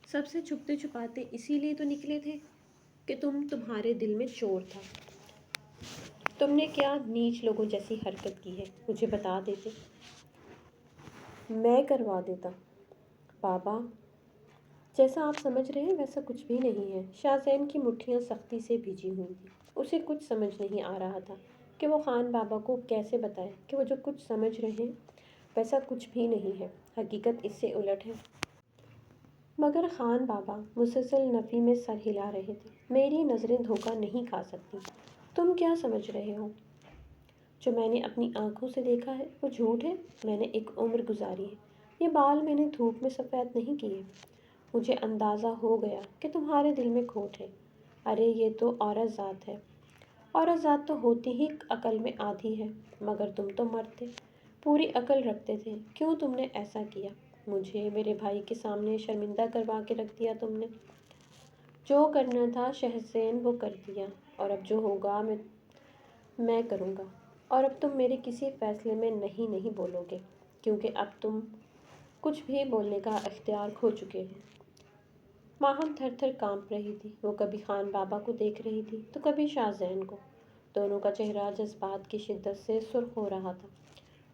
سب سے چھپتے چھپاتے اسی لیے تو نکلے تھے کہ تمہارے دل میں چور تھا۔ تم نے کیا نیچ لوگوں جیسی حرکت کی ہے؟ مجھے بتا دیتے۔ میں کروا دیتا۔ بابا، جیسا آپ سمجھ رہے ہیں ویسا کچھ بھی نہیں ہے۔ شاہزین کی مٹھیاں سختی سے بھیجی ہوئی تھیں۔ اسے کچھ سمجھ نہیں آ رہا تھا کہ وہ خان بابا کو کیسے بتائے کہ وہ جو کچھ سمجھ رہے ہیں ویسا کچھ بھی نہیں ہے، حقیقت اس سے الٹ ہے۔ مگر خان بابا مسلسل نفی میں سر ہلا رہے تھے۔ میری نظریں دھوکہ نہیں کھا سکتی۔ تم کیا سمجھ رہے ہو؟ جو میں نے اپنی آنکھوں سے دیکھا ہے وہ جھوٹ ہے؟ میں نے ایک عمر گزاری ہے۔ یہ بال میں نے دھوپ میں سفید نہیں کیے۔ مجھے اندازہ ہو گیا کہ تمہارے دل میں کھوٹ ہے۔ ارے یہ تو عورت ذات ہے۔ عورت ذات تو ہوتی ہی عقل میں آدھی ہے، مگر تم تو مرد تھے، پوری عقل رکھتے تھے، کیوں تم نے ایسا کیا؟ مجھے میرے بھائی کے سامنے شرمندہ کروا کے رکھ دیا تم نے۔ جو کرنا تھا شہزین وہ کر دیا، اور اب جو ہوگا میں کروں گا، اور اب تم میرے کسی فیصلے میں نہیں بولو گے، کیونکہ اب تم کچھ بھی بولنے کا اختیار کھو چکے ہو۔ ماہم تھر تھر کانپ رہی تھی۔ وہ کبھی خان بابا کو دیکھ رہی تھی تو کبھی شاہزین کو۔ دونوں کا چہرہ جذبات کی شدت سے سرخ ہو رہا تھا۔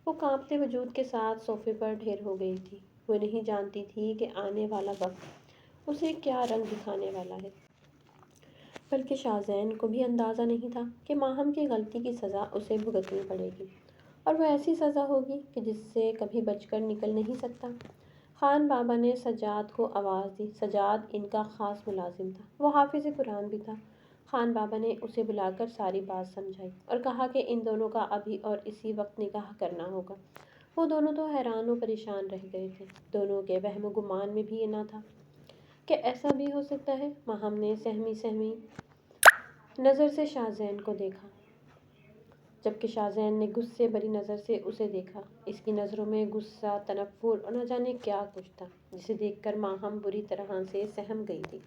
وہ کانپتے وجود کے ساتھ صوفے پر ڈھیر ہو گئی تھی۔ وہ نہیں جانتی تھی کہ آنے والا وقت اسے کیا رنگ دکھانے والا ہے۔ بلکہ شاہزین کو بھی اندازہ نہیں تھا کہ ماہم کی غلطی کی سزا اسے بھگتنی پڑے گی، اور وہ ایسی سزا ہوگی کہ جس سے کبھی بچ کر نکل نہیں سکتا۔ خان بابا نے سجاد کو آواز دی۔ سجاد ان کا خاص ملازم تھا، وہ حافظ قرآن بھی تھا۔ خان بابا نے اسے بلا کر ساری بات سمجھائی اور کہا کہ ان دونوں کا ابھی اور اسی وقت نکاح کرنا ہوگا۔ وہ دونوں تو حیران و پریشان رہ گئے تھے۔ دونوں کے وہم و گمان میں بھی یہ نہ تھا کہ ایسا بھی ہو سکتا ہے۔ ماہم نے سہمی نظر سے شاہزین کو دیکھا، جبکہ شاہزین نے غصے بھری نظر سے اسے دیکھا۔ اس کی نظروں میں غصہ، تنفر اور نہ جانے کیا کچھ تھا، جسے دیکھ کر ماہم بری طرح سے سہم گئی تھی۔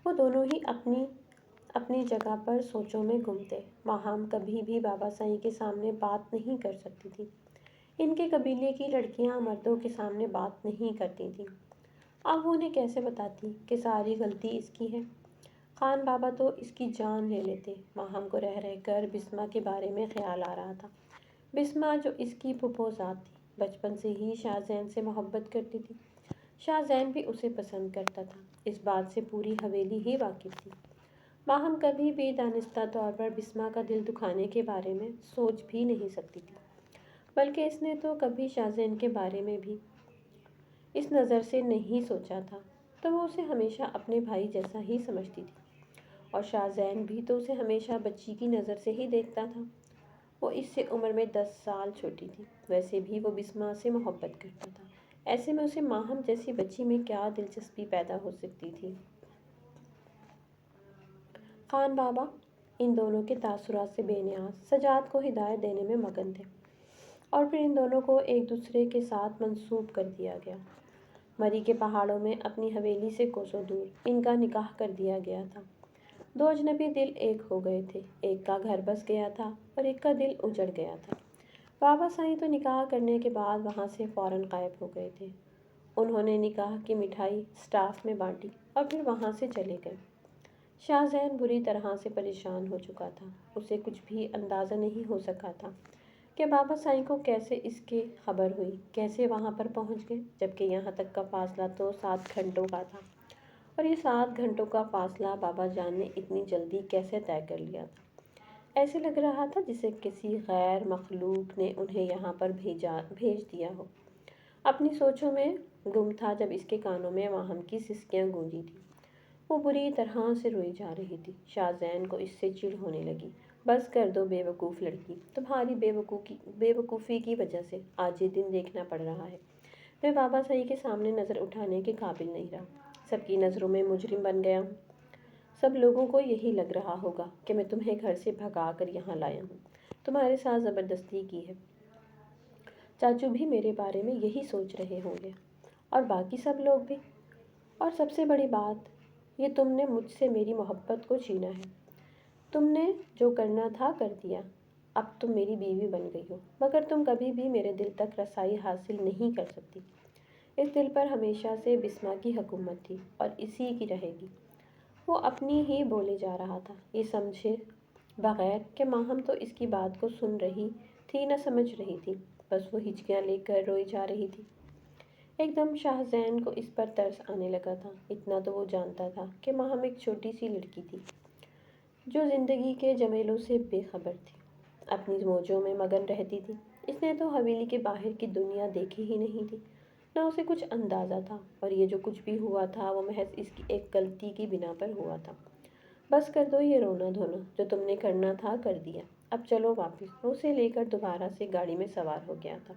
وہ دونوں ہی اپنی جگہ پر سوچوں میں گم تھے۔ ماہم کبھی بھی بابا سائیں کے سامنے بات نہیں کر سکتی تھی۔ ان کے قبیلے کی لڑکیاں مردوں کے سامنے بات نہیں کرتی تھیں۔ اب وہ انہیں کیسے بتاتی کہ ساری غلطی اس کی ہے؟ خان بابا تو اس کی جان لے لیتے۔ ماہم کو رہ کر بسمہ کے بارے میں خیال آ رہا تھا۔ بسمہ جو اس کی پھپھو ذات تھی، بچپن سے ہی شاہزین سے محبت کرتی تھی۔ شاہزین بھی اسے پسند کرتا تھا، اس بات سے پوری حویلی ہی واقف تھی۔ ماہم کبھی بھی دانستہ طور پر بسمہ کا دل دکھانے کے بارے میں سوچ بھی نہیں سکتی تھی، بلکہ اس نے تو کبھی شاہزین کے بارے میں بھی اس نظر سے نہیں سوچا تھا، تو وہ اسے ہمیشہ اپنے بھائی جیسا ہی سمجھتی تھی، اور شاہزین بھی تو اسے ہمیشہ بچی کی نظر سے ہی دیکھتا تھا۔ وہ اس سے عمر میں 10 سال چھوٹی تھی، ویسے بھی وہ بسمہ سے محبت کرتا تھا، ایسے میں اسے ماہم جیسی بچی میں کیا دلچسپی پیدا ہو سکتی تھی؟ خان بابا ان دونوں کے تاثرات سے بے نیاز سجاد کو ہدایت دینے میں مگن تھے، اور پھر ان دونوں کو ایک دوسرے کے ساتھ منسوب کر دیا گیا۔ مری کے پہاڑوں میں اپنی حویلی سے کوسوں دور ان کا نکاح کر دیا گیا تھا۔ دو اجنبی دل ایک ہو گئے تھے، ایک کا گھر بس گیا تھا اور ایک کا دل اجڑ گیا تھا۔ بابا سائیں تو نکاح کرنے کے بعد وہاں سے فوراً غائب ہو گئے تھے۔ انہوں نے نکاح کی مٹھائی اسٹاف میں بانٹی اور پھر وہاں سے چلے گئے۔ شاہزین بری طرح سے پریشان ہو چکا تھا۔ اسے کچھ بھی اندازہ نہیں ہو سکا تھا کہ بابا سائیں کو کیسے اس کی خبر ہوئی، کیسے وہاں پر پہنچ گئے، جبکہ یہاں تک کا فاصلہ تو 7 گھنٹوں کا تھا، اور یہ 7 گھنٹوں کا فاصلہ بابا جان نے اتنی جلدی کیسے طے کر لیا تھا؟ ایسے لگ رہا تھا جسے کسی غیر مخلوق نے انہیں یہاں پر بھیج دیا ہو۔ اپنی سوچوں میں گم تھا جب اس کے کانوں میں ماہم کی سسکیاں گونجی تھیں۔ وہ بری طرح سے روئی جا رہی تھی۔ شاہزین کو اس سے چڑ ہونے لگی۔ بس کر دو بے وقوف لڑکی، تمہاری بے وقوفی کی وجہ سے آج یہ دن دیکھنا پڑ رہا ہے۔ میں بابا سائیں کے سامنے نظر اٹھانے کے قابل نہیں رہا، سب کی نظروں میں مجرم بن گیا ہوں۔ سب لوگوں کو یہی لگ رہا ہوگا کہ میں تمہیں گھر سے بھگا کر یہاں لایا ہوں، تمہارے ساتھ زبردستی کی ہے۔ چاچو بھی میرے بارے میں یہی سوچ رہے ہوں گے، اور باقی سب لوگ بھی۔ اور سب سے بڑی بات، یہ تم نے مجھ سے میری محبت کو چھینا ہے۔ تم نے جو کرنا تھا کر دیا، اب تم میری بیوی بن گئی ہو، مگر تم کبھی بھی میرے دل تک رسائی حاصل نہیں کر سکتی۔ اس دل پر ہمیشہ سے بسمہ کی حکومت تھی اور اسی کی رہے گی۔ وہ اپنی ہی بولے جا رہا تھا، یہ سمجھے بغیر کہ ماہم تو اس کی بات کو سن رہی تھی نہ سمجھ رہی تھی، بس وہ ہچکیاں لے کر روئی جا رہی تھی۔ ایک دم شاہ زین کو اس پر ترس آنے لگا تھا۔ اتنا تو وہ جانتا تھا کہ ماہم ایک چھوٹی سی لڑکی تھی جو زندگی کے جمیلوں سے بے خبر تھی، اپنی موجوں میں مگن رہتی تھی۔ اس نے تو حویلی کے باہر کی دنیا دیکھی ہی نہیں تھی، نہ اسے کچھ اندازہ تھا، اور یہ جو کچھ بھی ہوا تھا وہ محض اس کی ایک غلطی کی بنا پر ہوا تھا۔ بس کر دو یہ رونا دھونا، جو تم نے کرنا تھا کر دیا، اب چلو واپس۔ وہ اسے لے کر دوبارہ سے گاڑی میں سوار ہو گیا تھا،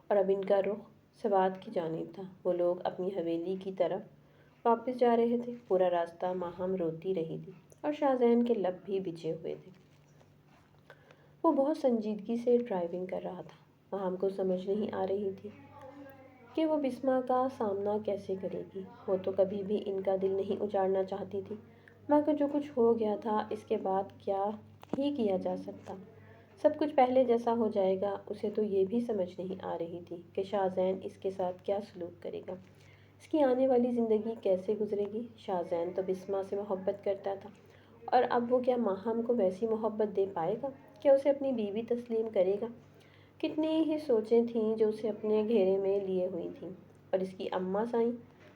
اور اب ان کا رخ سوات کی جانب تھا۔ وہ لوگ اپنی حویلی کی طرف واپس جا رہے تھے۔ پورا راستہ ماہم روتی رہی تھی اور شاہ زین کے لب بھی بچے ہوئے تھے۔ وہ بہت سنجیدگی سے ڈرائیونگ کر رہا تھا۔ ماہم کو سمجھ نہیں آ رہی تھی کہ وہ بسمہ کا سامنا کیسے کرے گی۔ وہ تو کبھی بھی ان کا دل نہیں اجاڑنا چاہتی تھی، مگر جو کچھ ہو گیا تھا اس کے بعد کیا ہی کیا جا سکتا۔ سب کچھ پہلے جیسا ہو جائے گا۔ اسے تو یہ بھی سمجھ نہیں آ رہی تھی کہ شاہ زین اس کے ساتھ کیا سلوک کرے گا، اس کی آنے والی زندگی کیسے گزرے گی۔ شاہ زین تو بسمہ سے محبت کرتا تھا، اور اب وہ کیا ماہم کو ویسی محبت دے پائے گا؟ کیا اسے اپنی بیوی تسلیم کرے گا؟ کتنی ہی سوچیں تھیں جو اسے اپنے گھیرے میں لیے ہوئی تھیں۔ اور اس کی اماں سائیں،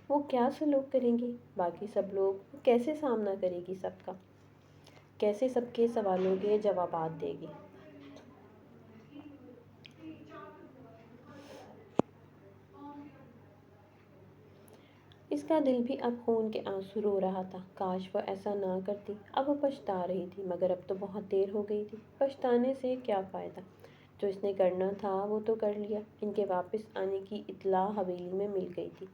وہ کیا سلوک کریں گی؟ باقی سب لوگ، وہ کیسے سامنا کرے گی سب کا؟ کیسے سب کے سوالوں کے جوابات دے گی؟ اس کا دل بھی اب خون کے آنسو رو رہا تھا۔ کاش وہ ایسا نہ کرتی۔ اب وہ پچھتا رہی تھی، مگر اب تو بہت دیر ہو گئی تھی۔ پچھتانے سے کیا فائدہ؟ جو اس نے کرنا تھا وہ تو کر لیا۔ ان کے واپس آنے کی اطلاع حویلی میں مل گئی تھی۔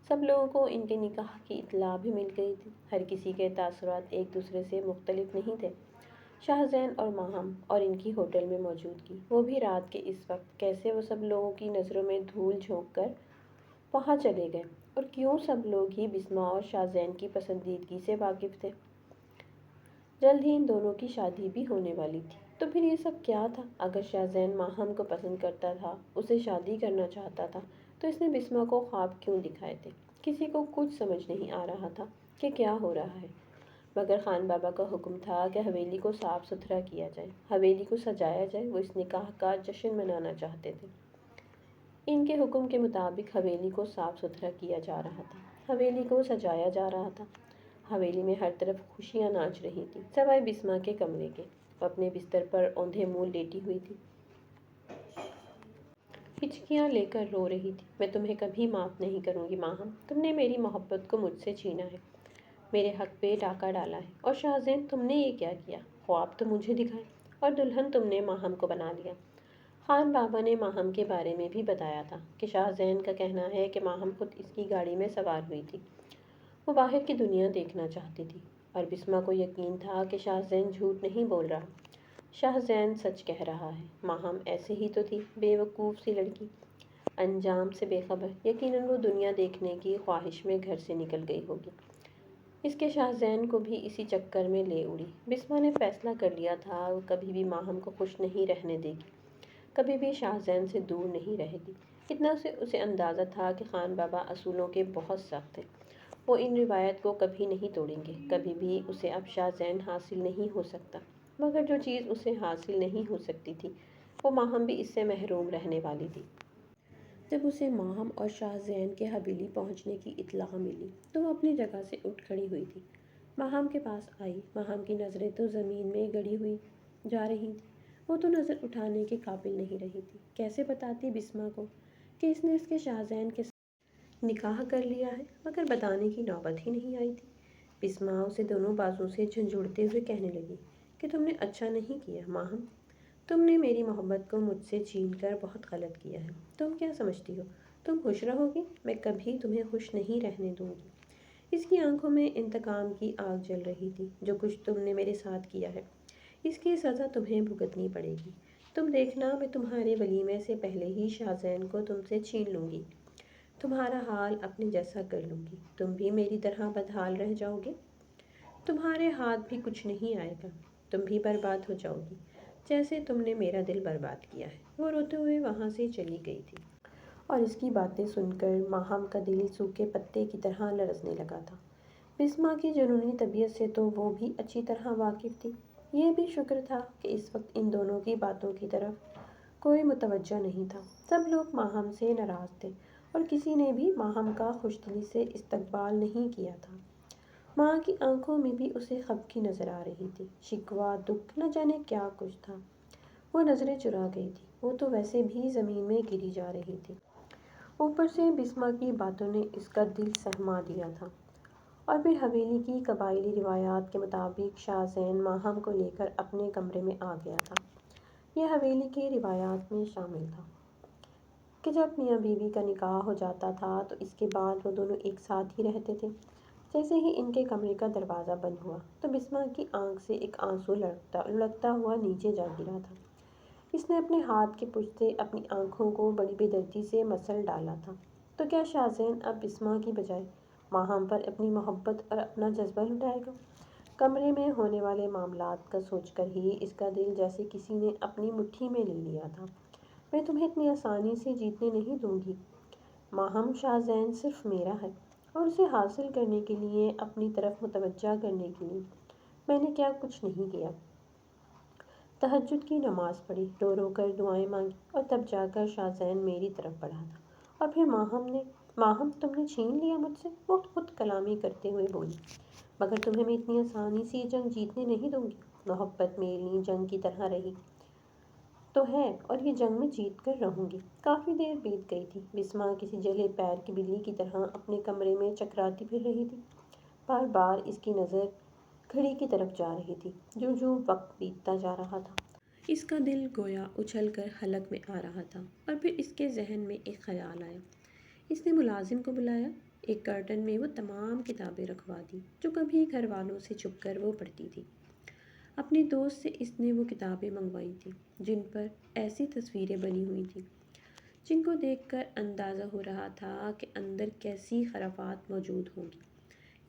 سب لوگوں کو ان کے نکاح کی اطلاع بھی مل گئی تھی۔ ہر کسی کے تاثرات ایک دوسرے سے مختلف نہیں تھے۔ شاہ زین اور ماہم اور ان کی ہوٹل میں موجودگی، وہ بھی رات کے اس وقت، کیسے وہ سب لوگوں کی نظروں میں دھول جھونک کر وہاں چلے گئے، اور کیوں سب لوگ ہی بسمہ اور شاہ زین کی پسندیدگی سے واقف تھے۔ جلد ہی ان دونوں کی شادی بھی ہونے والی تھی، تو پھر یہ سب کیا تھا؟ اگر شاہ زین ماہم کو پسند کرتا تھا، اسے شادی کرنا چاہتا تھا، تو اس نے بسمہ کو خواب کیوں دکھائے تھے؟ کسی کو کچھ سمجھ نہیں آ رہا تھا کہ کیا ہو رہا ہے، مگر خان بابا کا حکم تھا کہ حویلی کو صاف ستھرا کیا جائے، حویلی کو سجایا جائے۔ وہ اس نکاح کا جشن منانا چاہتے تھے۔ ان کے حکم کے مطابق حویلی کو صاف ستھرا کیا جا رہا تھا، حویلی کو سجایا جا رہا تھا۔ حویلی میں ہر طرف خوشیاں ناچ رہی تھیں، سوائے بسمہ کے کمرے کے۔ وہ اپنے بستر پر اوندھے منہ لیٹی ہوئی تھی، ہچکیاں لے کر رو رہی تھی۔ میں تمہیں کبھی معاف نہیں کروں گی ماہم، تم نے میری محبت کو مجھ سے چھینا ہے، میرے حق پہ ڈاکہ ڈالا ہے۔ اور شاہ زین، تم نے یہ کیا کیا؟ خواب تو مجھے دکھائے، اور دلہن تم نے ماہم کو بنا لیا۔ خان بابا نے ماہم کے بارے میں بھی بتایا تھا کہ شاہ زین کا کہنا ہے کہ ماہم خود اس کی گاڑی میں سوار ہوئی تھی۔ وہ باہر کی دنیا دیکھنا چاہتی تھی، اور بسمہ کو یقین تھا کہ شاہ زین جھوٹ نہیں بول رہا، شاہ زین سچ کہہ رہا ہے۔ ماہم ایسے ہی تو تھی، بے وقوف سی لڑکی، انجام سے بے خبر۔ یقیناً وہ دنیا دیکھنے کی خواہش میں گھر سے نکل گئی ہوگی۔ اس کے شاہ زین کو بھی اسی چکر میں لے اڑی۔ بسمہ نے فیصلہ کر لیا تھا، وہ کبھی بھی ماہم کو خوش نہیں رہنے دے گی، کبھی بھی شاہ زین سے دور نہیں رہے گی۔ اتنا سے اسے اندازہ تھا کہ خان بابا اصولوں کے بہت سخت ہیں، وہ ان روایت کو کبھی نہیں توڑیں گے۔ کبھی بھی اسے اب شاہ زین حاصل نہیں ہو سکتا، مگر جو چیز اسے حاصل نہیں ہو سکتی تھی، وہ ماہم بھی اس سے محروم رہنے والی تھی۔ جب اسے ماہم اور شاہ زین کے حویلی پہنچنے کی اطلاع ملی تو وہ اپنی جگہ سے اٹھ کھڑی ہوئی تھی، ماہم کے پاس آئی۔ ماہم کی نظریں تو زمین میں گڑی ہوئی جا رہی تھیں، وہ تو نظر اٹھانے کے قابل نہیں رہی تھی۔ کیسے بتاتی بسمہ کو کہ اس نے اس کے شاہ زین کے ساتھ نکاح کر لیا ہے، مگر بتانے کی نوبت ہی نہیں آئی تھی۔ بسمہ اسے دونوں بازوں سے جھنجھوڑتے ہوئے کہنے لگی کہ تم نے اچھا نہیں کیا ماہم، تم نے میری محبت کو مجھ سے چھین کر بہت غلط کیا ہے۔ تم کیا سمجھتی ہو تم خوش رہو گی؟ میں کبھی تمہیں خوش نہیں رہنے دوں گی۔ اس کی آنکھوں میں انتقام کی آگ جل رہی تھی۔ جو کچھ تم نے میرے ساتھ کیا ہے، اس کی سزا تمہیں بھگتنی پڑے گی۔ تم دیکھنا، میں تمہارے ولیمے سے پہلے ہی شاہ زین کو تم سے چھین لوں گی، تمہارا حال اپنے جیسا کر لوں گی، تم بھی میری طرح بدحال رہ جاؤ گے، تمہارے ہاتھ بھی کچھ نہیں آئے گا، تم بھی برباد ہو جاؤ گی جیسے تم نے میرا دل برباد کیا ہے۔ وہ روتے ہوئے وہاں سے چلی گئی تھی، اور اس کی باتیں سن کر ماہم کا دل سوکھے پتے کی طرح لرزنے لگا تھا۔ بسمہ کی جنونی طبیعت سے تو وہ بھی اچھی طرح واقف تھی۔ یہ بھی شکر تھا کہ اس وقت ان دونوں کی باتوں کی طرف کوئی متوجہ نہیں تھا۔ سب لوگ ماہم سے ناراض تھے اور کسی نے بھی ماہم کا خوش دلی سے استقبال نہیں کیا تھا۔ ماں کی آنکھوں میں بھی اسے خفگی نظر آ رہی تھی، شکوہ، دکھ، نہ جانے کیا کچھ تھا۔ وہ نظریں چرا گئی تھی، وہ تو ویسے بھی زمین میں گری جا رہی تھی۔ اوپر سے بسمہ کی باتوں نے اس کا دل سہما دیا تھا۔ اور پھر حویلی کی قبائلی روایات کے مطابق شاہ زین ماہم کو لے کر اپنے کمرے میں آ گیا تھا۔ یہ حویلی کی روایات میں شامل تھا کہ جب میاں بیوی کا نکاح ہو جاتا تھا تو اس کے بعد وہ دونوں ایک ساتھ ہی رہتے تھے۔ جیسے ہی ان کے کمرے کا دروازہ بند ہوا تو بسمہ کی آنکھ سے ایک آنسو لڑکتا ہوا نیچے جا گرا تھا۔ اس نے اپنے ہاتھ کی پشت سے اپنی آنکھوں کو بڑی بے دردی سے مسل ڈالا تھا۔ تو کیا شاہ زین اب بسمہ کی بجائے ماہم پر اپنی محبت اور اپنا جذبہ لٹائے گا؟ کمرے میں ہونے والے معاملات کا سوچ کر ہی اس کا دل جیسے کسی نے اپنی مٹھی میں لے لیا تھا۔ میں تمہیں اتنی آسانی سے جیتنے نہیں دوں گی۔ ماہم شاہ زین صرف میرا ہے اور اسے حاصل کرنے کے لیے، اپنی طرف متوجہ کرنے کے لیے میں نے کیا کچھ نہیں کیا۔ تہجد کی نماز پڑھی، رو رو کر دعائیں مانگی اور تب جا کر شاہ زین میری طرف بڑھا تھا۔ اور پھر ماہم تم نے چھین لیا مجھ سے، وہ خود کلامی کرتے ہوئے بولی۔ مگر تمہیں میں اتنی آسانی سے یہ جنگ جیتنے نہیں دوں گی۔ محبت میری جنگ کی طرح رہی تو ہے اور یہ جنگ میں جیت کر رہوں گی۔ کافی دیر بیت گئی تھی۔ بسمہ کسی جلے پیر کی بلی کی طرح اپنے کمرے میں چکراتی پھر رہی تھی۔ بار بار اس کی نظر گھڑی کی طرف جا رہی تھی، جو جو وقت بیتتا جا رہا تھا۔ اس کا دل گویا اچھل کر حلق میں آ رہا تھا۔ اور پھر اس کے ذہن میں ایک خیال آیا۔ اس نے ملازم کو بلایا، ایک کرٹن میں وہ تمام کتابیں رکھوا دیں جو کبھی گھر والوں سے چھپ کر وہ پڑھتی تھی۔ اپنی دوست سے اس نے وہ کتابیں منگوائی تھیں جن پر ایسی تصویریں بنی ہوئی تھیں جن کو دیکھ کر اندازہ ہو رہا تھا کہ اندر کیسی خرافات موجود ہوں گی۔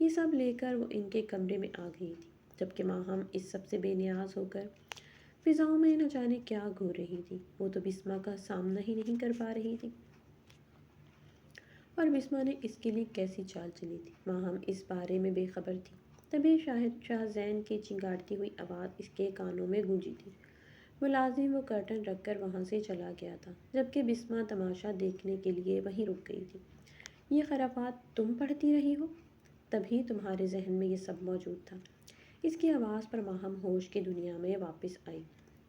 یہ سب لے کر وہ ان کے کمرے میں آ گئی تھی، جبکہ ماہم اس سب سے بے نیاز ہو کر فضاؤں میں نہ جانے کیا گھور رہی تھی۔ وہ تو بسمہ کا سامنا ہی نہیں کر پا رہی تھی، اور بسمہ نے اس کے لیے کیسی چال چلی تھی، ماہم اس بارے میں بے خبر تھی۔ تبھی شاہ زین کی چنگاڑتی ہوئی آواز اس کے کانوں میں گونجی تھی۔ ملازم وہ کرٹن رکھ کر وہاں سے چلا گیا تھا، جبکہ بسمہ تماشا دیکھنے کے لیے وہیں رک گئی تھی۔ یہ خرافات تم پڑھتی رہی ہو؟ تبھی تمہارے ذہن میں یہ سب موجود تھا؟ اس کی آواز پر ماہم ہوش کی دنیا میں واپس آئی۔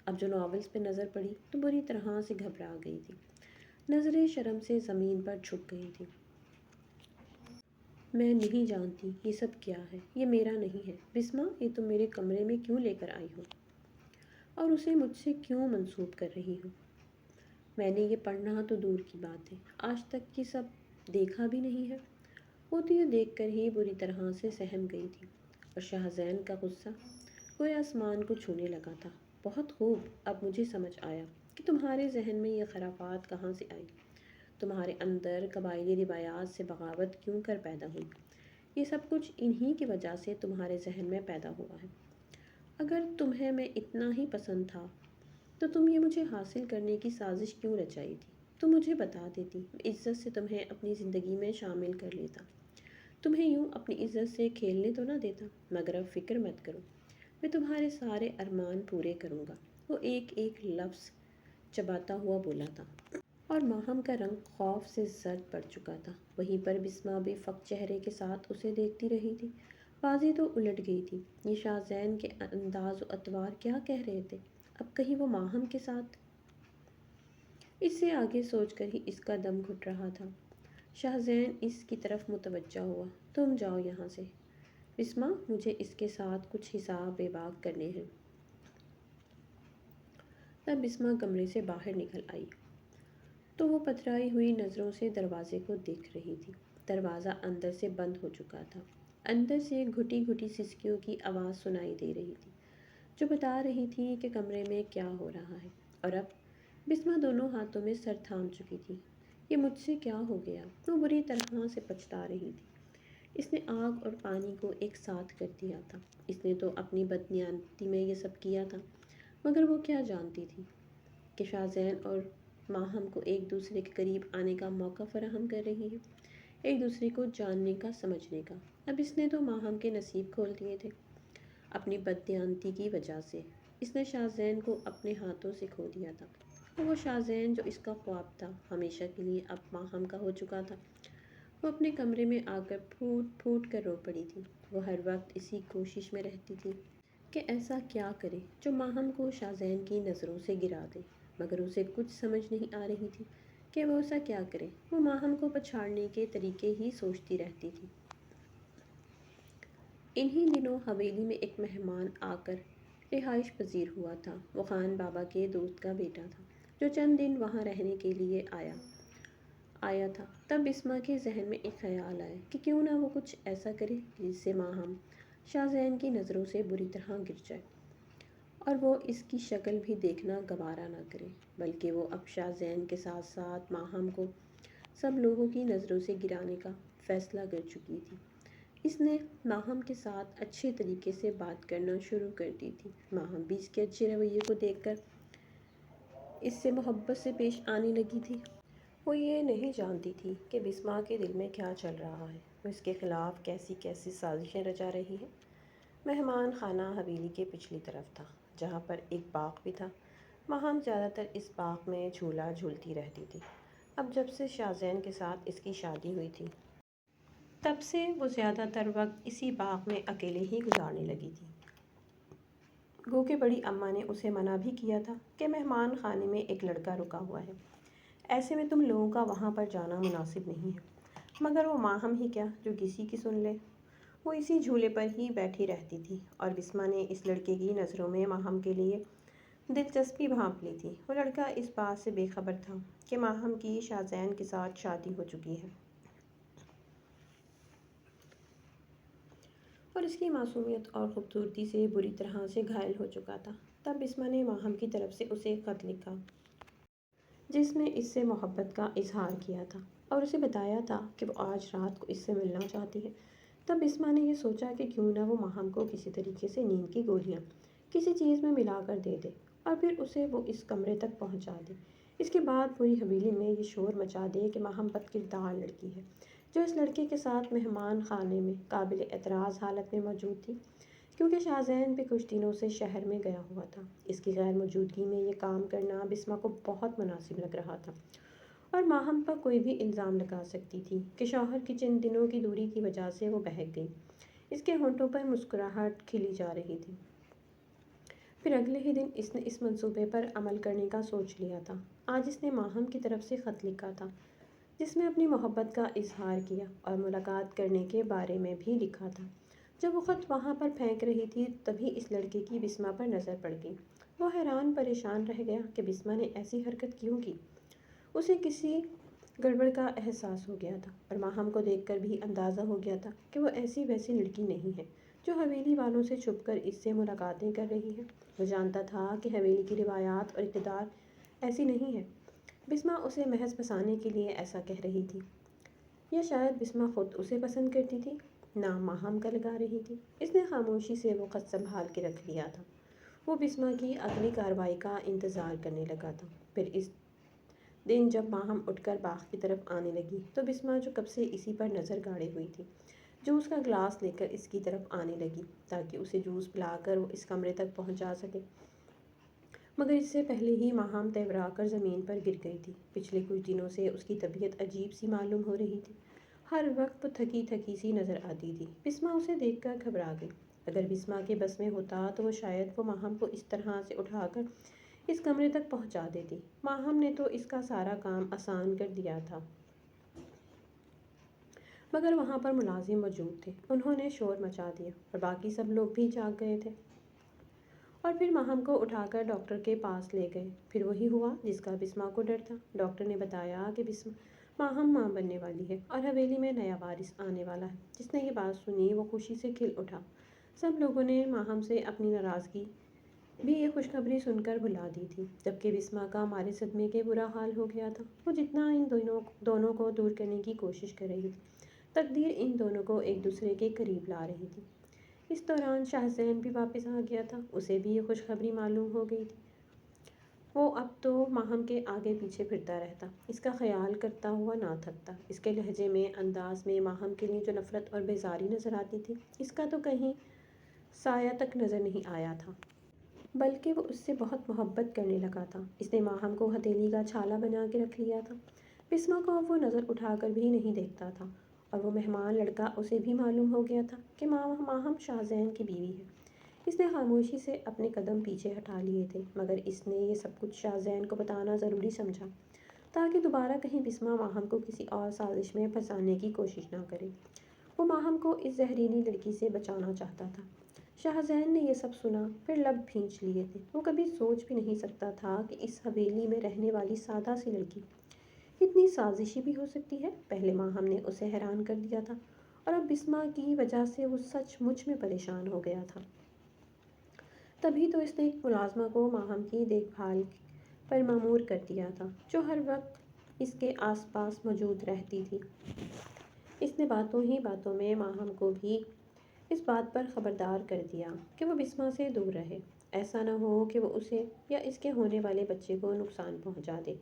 اب جو ناولز پہ نظر پڑی تو بری طرح سے گھبرا گئی تھی۔ نظریں شرم سے زمین پر جھک گئی تھیں۔ میں نہیں جانتی یہ سب کیا ہے، یہ میرا نہیں ہے۔ بسمہ، یہ تم میرے کمرے میں کیوں لے کر آئی ہو اور اسے مجھ سے کیوں منسوب کر رہی ہو؟ میں نے یہ پڑھنا تو دور کی بات ہے، آج تک یہ سب دیکھا بھی نہیں ہے۔ وہ تو یہ دیکھ کر ہی بری طرح سے سہم گئی تھی، اور شاہ زین کا غصہ کوئی آسمان کو چھونے لگا تھا۔ بہت خوب، اب مجھے سمجھ آیا کہ تمہارے ذہن میں یہ خرافات کہاں سے آئی، تمہارے اندر قبائلی روایات سے بغاوت کیوں کر پیدا ہوئی۔ یہ سب کچھ انہی کی وجہ سے تمہارے ذہن میں پیدا ہوا ہے۔ اگر تمہیں میں اتنا ہی پسند تھا تو تم یہ مجھے حاصل کرنے کی سازش کیوں رچائی تھی؟ تم مجھے بتا دیتی، میں عزت سے تمہیں اپنی زندگی میں شامل کر لیتا، تمہیں یوں اپنی عزت سے کھیلنے تو نہ دیتا۔ مگر اب فکر مت کرو، میں تمہارے سارے ارمان پورے کروں گا۔ وہ ایک ایک لفظ چباتا ہوا بولا تھا، اور ماہم کا رنگ خوف سے زرد پڑ چکا تھا۔ وہیں پر بسمہ بے فقر چہرے کے ساتھ اسے دیکھتی رہی تھی۔ بازی تو الٹ گئی تھی۔ یہ شاہ زین کے انداز و اطوار کیا کہہ رہے تھے؟ اب کہیں وہ ماہم کے ساتھ؟ اس سے آگے سوچ کر ہی اس کا دم گھٹ رہا تھا۔ شاہ زین اس کی طرف متوجہ ہوا۔ تم جاؤ یہاں سے بسمہ، مجھے اس کے ساتھ کچھ حساب بے باک کرنے ہیں۔ تب بسمہ کمرے سے باہر نکل آئی تو وہ پتھرائی ہوئی نظروں سے دروازے کو دیکھ رہی تھی۔ دروازہ اندر سے بند ہو چکا تھا۔ اندر سے گھٹی گھٹی سسکیوں کی آواز سنائی دے رہی تھی جو بتا رہی تھی کہ کمرے میں کیا ہو رہا ہے۔ اور اب بسمہ دونوں ہاتھوں میں سر تھام چکی تھی۔ یہ مجھ سے کیا ہو گیا؟ وہ بری طرح سے پچھتا رہی تھی۔ اس نے آگ اور پانی کو ایک ساتھ کر دیا تھا۔ اس نے تو اپنی بدنیاتی میں یہ سب کیا تھا، مگر وہ کیا جانتی تھی کہ شاہ زین اور ماہم کو ایک دوسرے کے قریب آنے کا موقع فراہم کر رہی ہے، ایک دوسرے کو جاننے کا، سمجھنے کا۔ اب اس نے تو ماہم کے نصیب کھول دیے تھے۔ اپنی بددیانتی کی وجہ سے اس نے شاہزین کو اپنے ہاتھوں سے کھو دیا تھا۔ وہ شاہزین جو اس کا خواب تھا ہمیشہ کے لیے اب ماہم کا ہو چکا تھا۔ وہ اپنے کمرے میں آ کر پھوٹ پھوٹ کر رو پڑی تھی۔ وہ ہر وقت اسی کوشش میں رہتی تھی کہ ایسا کیا کرے جو ماہم کو شاہزین کی نظروں سے گرا دے، مگر اسے کچھ سمجھ نہیں آ رہی تھی کہ وہ ایسا کیا کرے۔ وہ ماہم کو پچھاڑنے کے طریقے ہی سوچتی رہتی تھی۔ انہی دنوں حویلی میں ایک مہمان آ کر رہائش پذیر ہوا تھا۔ وہ خان بابا کے دوست کا بیٹا تھا جو چند دن وہاں رہنے کے لیے آیا تھا۔ تب بسمہ کے ذہن میں ایک خیال آیا کہ کیوں نہ وہ کچھ ایسا کرے جس سے ماہم شاہزین کی نظروں سے بری طرح گر جائے اور وہ اس کی شکل بھی دیکھنا گوارا نہ کرے، بلکہ وہ اب شاہزین کے ساتھ ساتھ ماہم کو سب لوگوں کی نظروں سے گرانے کا فیصلہ کر چکی تھی۔ اس نے ماہم کے ساتھ اچھے طریقے سے بات کرنا شروع کر دی تھی۔ ماہم بھی اس کے اچھے رویے کو دیکھ کر اس سے محبت سے پیش آنے لگی تھی۔ وہ یہ نہیں جانتی تھی کہ بسمہ کے دل میں کیا چل رہا ہے، وہ اس کے خلاف کیسی کیسی سازشیں رچا رہی ہے۔ مہمان خانہ حویلی کے پچھلی طرف تھا، جہاں پر ایک باغ بھی تھا۔ ماہم زیادہ تر اس باغ میں جھولا جھولتی رہتی تھی۔ اب جب سے شاہزین کے ساتھ اس کی شادی ہوئی تھی، تب سے وہ زیادہ تر وقت اسی باغ میں اکیلے ہی گزارنے لگی تھی۔ گو کہ بڑی اماں نے اسے منع بھی کیا تھا کہ مہمان خانے میں ایک لڑکا رکا ہوا ہے، ایسے میں تم لوگوں کا وہاں پر جانا مناسب نہیں ہے، مگر وہ ماہم ہی کیا جو کسی کی سن لے۔ وہ اسی جھولے پر ہی بیٹھی رہتی تھی اور بسمہ نے اس لڑکے کی نظروں میں ماہم کے لیے دلچسپی بھانپ لی تھی۔ وہ لڑکا اس بات سے بے خبر تھا کہ ماہم کی شاہزین کے ساتھ شادی ہو چکی ہے اور اس کی معصومیت اور خوبصورتی سے بری طرح سے گھائل ہو چکا تھا۔ تب بسمہ نے ماہم کی طرف سے اسے ایک خط لکھا جس میں اس سے محبت کا اظہار کیا تھا اور اسے بتایا تھا کہ وہ آج رات کو اس سے ملنا چاہتی ہے۔ تب بسمہ نے یہ سوچا کہ کیوں نہ وہ ماہم کو کسی طریقے سے نیند کی گولیاں کسی چیز میں ملا کر دے دے اور پھر اسے وہ اس کمرے تک پہنچا دے۔ اس کے بعد پوری حویلی میں یہ شور مچا دے کہ ماہم بد کردار لڑکی ہے جو اس لڑکے کے ساتھ مہمان خانے میں قابل اعتراض حالت میں موجود تھی، کیونکہ شاہزین بھی کچھ دنوں سے شہر میں گیا ہوا تھا۔ اس کی غیر موجودگی میں یہ کام کرنا بسمہ کو بہت مناسب لگ رہا تھا اور ماہم پر کوئی بھی الزام لگا سکتی تھی کہ شوہر کی چند دنوں کی دوری کی وجہ سے وہ بہک گئی۔ اس کے ہونٹوں پر مسکراہٹ کھلی جا رہی تھی۔ پھر اگلے ہی دن اس نے اس منصوبے پر عمل کرنے کا سوچ لیا تھا۔ آج اس نے ماہم کی طرف سے خط لکھا تھا جس میں اپنی محبت کا اظہار کیا اور ملاقات کرنے کے بارے میں بھی لکھا تھا۔ جب وہ خط وہاں پر پھینک رہی تھی تبھی اس لڑکے کی بسمہ پر نظر پڑ گئی۔ وہ حیران پریشان رہ گیا کہ بسمہ نے ایسی حرکت کیوں کی۔ اسے کسی گڑبڑ کا احساس ہو گیا تھا اور ماہم کو دیکھ کر بھی اندازہ ہو گیا تھا کہ وہ ایسی ویسی لڑکی نہیں ہے جو حویلی والوں سے چھپ کر اس سے ملاقاتیں کر رہی ہے۔ وہ جانتا تھا کہ حویلی کی روایات اور اقتدار ایسی نہیں ہے۔ بسمہ اسے محض پھنسانے کے لیے ایسا کہہ رہی تھی، یا شاید بسمہ خود اسے پسند کرتی تھی، نام ماہم کا لگا رہی تھی۔ اس نے خاموشی سے وہ خط سنبھال کے رکھ لیا تھا۔ وہ بسمہ کی اگلی کارروائی کا انتظار کرنے لگا تھا۔ پھر اس دن جب ماہم اٹھ کر باغ کی طرف آنے لگی تو بسمہ جو کب سے اسی پر نظر گاڑے ہوئی تھی جوس کا گلاس لے کر اس کی طرف آنے لگی تاکہ اسے جوس پلا کر وہ اس کمرے تک پہنچا سکے، مگر اس سے پہلے ہی ماہم تیورا کر زمین پر گر گئی تھی۔ پچھلے کچھ دنوں سے اس کی طبیعت عجیب سی معلوم ہو رہی تھی۔ ہر وقت وہ تھکی تھکی سی نظر آتی تھی۔ بسمہ اسے دیکھ کر گھبرا گئی۔ اگر بسمہ کے بس میں ہوتا تو وہ شاید وہ ماہم کو اس طرح سے اٹھا کر اس کمرے تک پہنچا دیتی۔ ماہم نے تو اس کا سارا کام آسان کر دیا تھا، مگر وہاں پر ملازم موجود تھے، انہوں نے شور مچا دیا اور باقی سب لوگ بھی جاگ گئے تھے اور پھر ماہم کو اٹھا کر ڈاکٹر کے پاس لے گئے۔ پھر وہی ہوا جس کا بسمہ کو ڈر تھا۔ ڈاکٹر نے بتایا کہ ماہم ماں بننے والی ہے اور حویلی میں نیا وارث آنے والا ہے۔ جس نے یہ بات سنی وہ خوشی سے کھل اٹھا۔ سب لوگوں نے ماہم سے اپنی ناراضگی بھی یہ خوشخبری سن کر بھلا دی تھی، جبکہ بسمہ کا مارے صدمے کے برا حال ہو گیا تھا۔ وہ جتنا ان دونوں کو دور کرنے کی کوشش کر رہی تھی، تقدیر ان دونوں کو ایک دوسرے کے قریب لا رہی تھی۔ اس دوران شاہزین بھی واپس آ گیا تھا، اسے بھی یہ خوشخبری معلوم ہو گئی تھی۔ وہ اب تو ماہم کے آگے پیچھے پھرتا رہتا، اس کا خیال کرتا ہوا نہ تھکتا۔ اس کے لہجے میں، انداز میں ماہم کے لیے جو نفرت اور بیزاری نظر آتی تھی، اس کا تو کہیں سایہ تک نظر نہیں آیا تھا، بلکہ وہ اس سے بہت محبت کرنے لگا تھا۔ اس نے ماہم کو ہتھیلی کا چھالا بنا کے رکھ لیا تھا۔ بسما کو اب وہ نظر اٹھا کر بھی نہیں دیکھتا تھا، اور وہ مہمان لڑکا اسے بھی معلوم ہو گیا تھا کہ ماہم شاہزین کی بیوی ہے۔ اس نے خاموشی سے اپنے قدم پیچھے ہٹا لیے تھے، مگر اس نے یہ سب کچھ شاہزین کو بتانا ضروری سمجھا، تاکہ دوبارہ کہیں بسما ماہم کو کسی اور سازش میں پھنسانے کی کوشش نہ کرے۔ وہ ماہم کو اس زہریلی لڑکی سے بچانا چاہتا تھا۔ شاہزین نے یہ سب سنا، پھر لب بھینچ لیے تھے۔ وہ کبھی سوچ بھی نہیں سکتا تھا کہ اس حویلی میں رہنے والی سادہ سی لڑکی اتنی سازشی بھی ہو سکتی ہے۔ پہلے ماہم نے اسے حیران کر دیا تھا، اور اب بسما کی وجہ سے وہ سچ مچ میں پریشان ہو گیا تھا۔ تبھی تو اس نے ایک ملازمہ کو ماہم کی دیکھ بھال پر مامور کر دیا تھا، جو ہر وقت اس کے آس پاس موجود رہتی تھی۔ اس نے باتوں ہی باتوں میں ماہم کو بھی اس بات پر خبردار کر دیا کہ وہ بسما سے دور رہے، ایسا نہ ہو کہ وہ اسے یا اس کے ہونے والے بچے کو نقصان پہنچا دے۔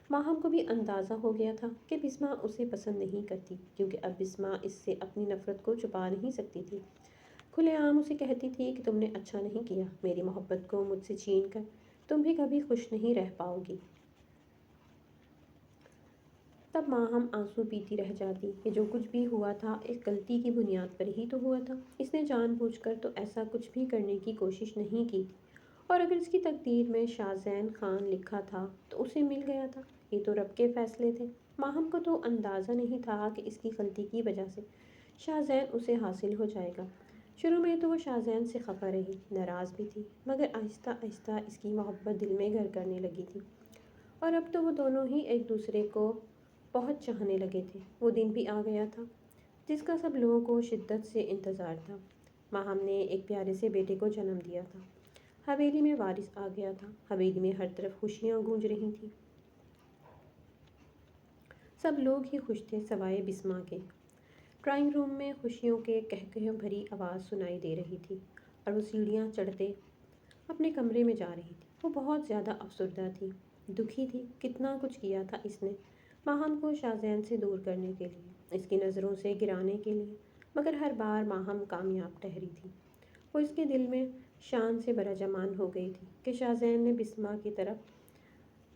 ماہم کو بھی اندازہ ہو گیا تھا کہ بسما اسے پسند نہیں کرتی، کیونکہ اب بسما اس سے اپنی نفرت کو چھپا نہیں سکتی تھی۔ کھلے عام اسے کہتی تھی کہ تم نے اچھا نہیں کیا، میری محبت کو مجھ سے چھین کر تم بھی کبھی خوش نہیں رہ پاؤ گی۔ تب ماہم آنسو پیتی رہ جاتی کہ جو کچھ بھی ہوا تھا ایک غلطی کی بنیاد پر ہی تو ہوا تھا۔ اس نے جان بوجھ کر تو ایسا کچھ بھی کرنے کی کوشش نہیں کی تھی، اور اگر اس کی تقدیر میں شاہزین خان لکھا تھا تو اسے مل گیا تھا۔ یہ تو رب کے فیصلے تھے۔ ماہم کو تو اندازہ نہیں تھا کہ اس کی غلطی کی وجہ سے شاہزین اسے حاصل ہو جائے گا۔ شروع میں تو وہ شاہزین سے خفا رہی، ناراض بھی تھی، مگر آہستہ آہستہ اس کی محبت دل میں گھر کرنے لگی تھی، اور اب تو وہ دونوں ہی ایک دوسرے کو بہت چاہنے لگے تھے۔ وہ دن بھی آ گیا تھا جس کا سب لوگوں کو شدت سے انتظار تھا۔ ماہم نے ایک پیارے سے بیٹے کو جنم دیا تھا۔ حویلی میں وارث آ گیا تھا۔ حویلی میں ہر طرف خوشیاں گونج رہی تھیں۔ سب لوگ ہی خوش تھے سوائے بسما کے۔ ڈرائنگ روم میں خوشیوں کے قہقہوں بھری آواز سنائی دے رہی تھی، اور وہ سیڑھیاں چڑھتے اپنے کمرے میں جا رہی تھی۔ وہ بہت زیادہ افسردہ تھی، دکھی تھی۔ کتنا کچھ کیا تھا اس نے ماہم کو شاہزین سے دور کرنے کے لیے، اس کی نظروں سے گرانے کے لیے، مگر ہر بار ماہم کامیاب ٹھہری تھی۔ وہ اس کے دل میں شان سے براجمان ہو گئی تھی کہ شاہزین نے بسما کی طرف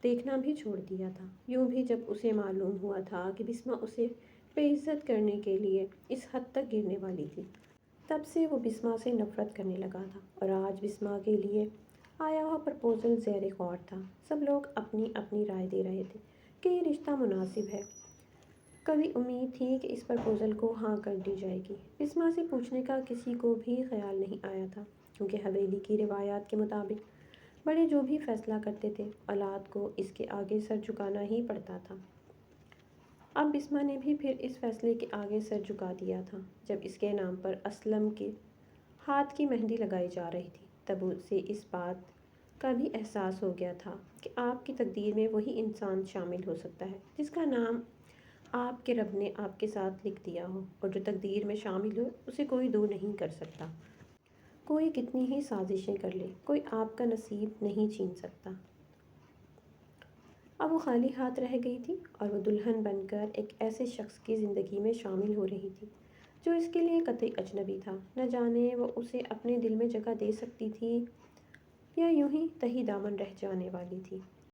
دیکھنا بھی چھوڑ دیا تھا۔ یوں بھی جب اسے معلوم ہوا تھا کہ بسما اسے بے عزت کرنے کے لیے اس حد تک گرنے والی تھی، تب سے وہ بسما سے نفرت کرنے لگا تھا، اور آج بسما کے لیے آیا ہوا پرپوزل زیر غور تھا۔ سب لوگ اپنی اپنی رائے دے رہے تھے کہ یہ رشتہ مناسب ہے۔ کبھی امید تھی کہ اس پرپوزل کو ہاں کر دی جائے گی۔ بسما سے پوچھنے کا کسی کو بھی خیال نہیں آیا تھا، کیونکہ حویلی کی روایات کے مطابق بڑے جو بھی فیصلہ کرتے تھے، اولاد کو اس کے آگے سر جھکانا ہی پڑتا تھا۔ اب بسما نے بھی پھر اس فیصلے کے آگے سر جھکا دیا تھا۔ جب اس کے نام پر اسلم کے ہاتھ کی مہندی لگائی جا رہی تھی، تب اسے اس بات کا بھی احساس ہو گیا تھا کہ آپ کی تقدیر میں وہی انسان شامل ہو سکتا ہے جس کا نام آپ کے رب نے آپ کے ساتھ لکھ دیا ہو، اور جو تقدیر میں شامل ہو اسے کوئی دور نہیں کر سکتا۔ کوئی کتنی ہی سازشیں کر لے، کوئی آپ کا نصیب نہیں چھین سکتا۔ اب وہ خالی ہاتھ رہ گئی تھی، اور وہ دلہن بن کر ایک ایسے شخص کی زندگی میں شامل ہو رہی تھی جو اس کے لیے قطعی اجنبی تھا۔ نہ جانے وہ اسے اپنے دل میں جگہ دے سکتی تھی یا یوں ہی تہی دامن رہ جانے والی تھی۔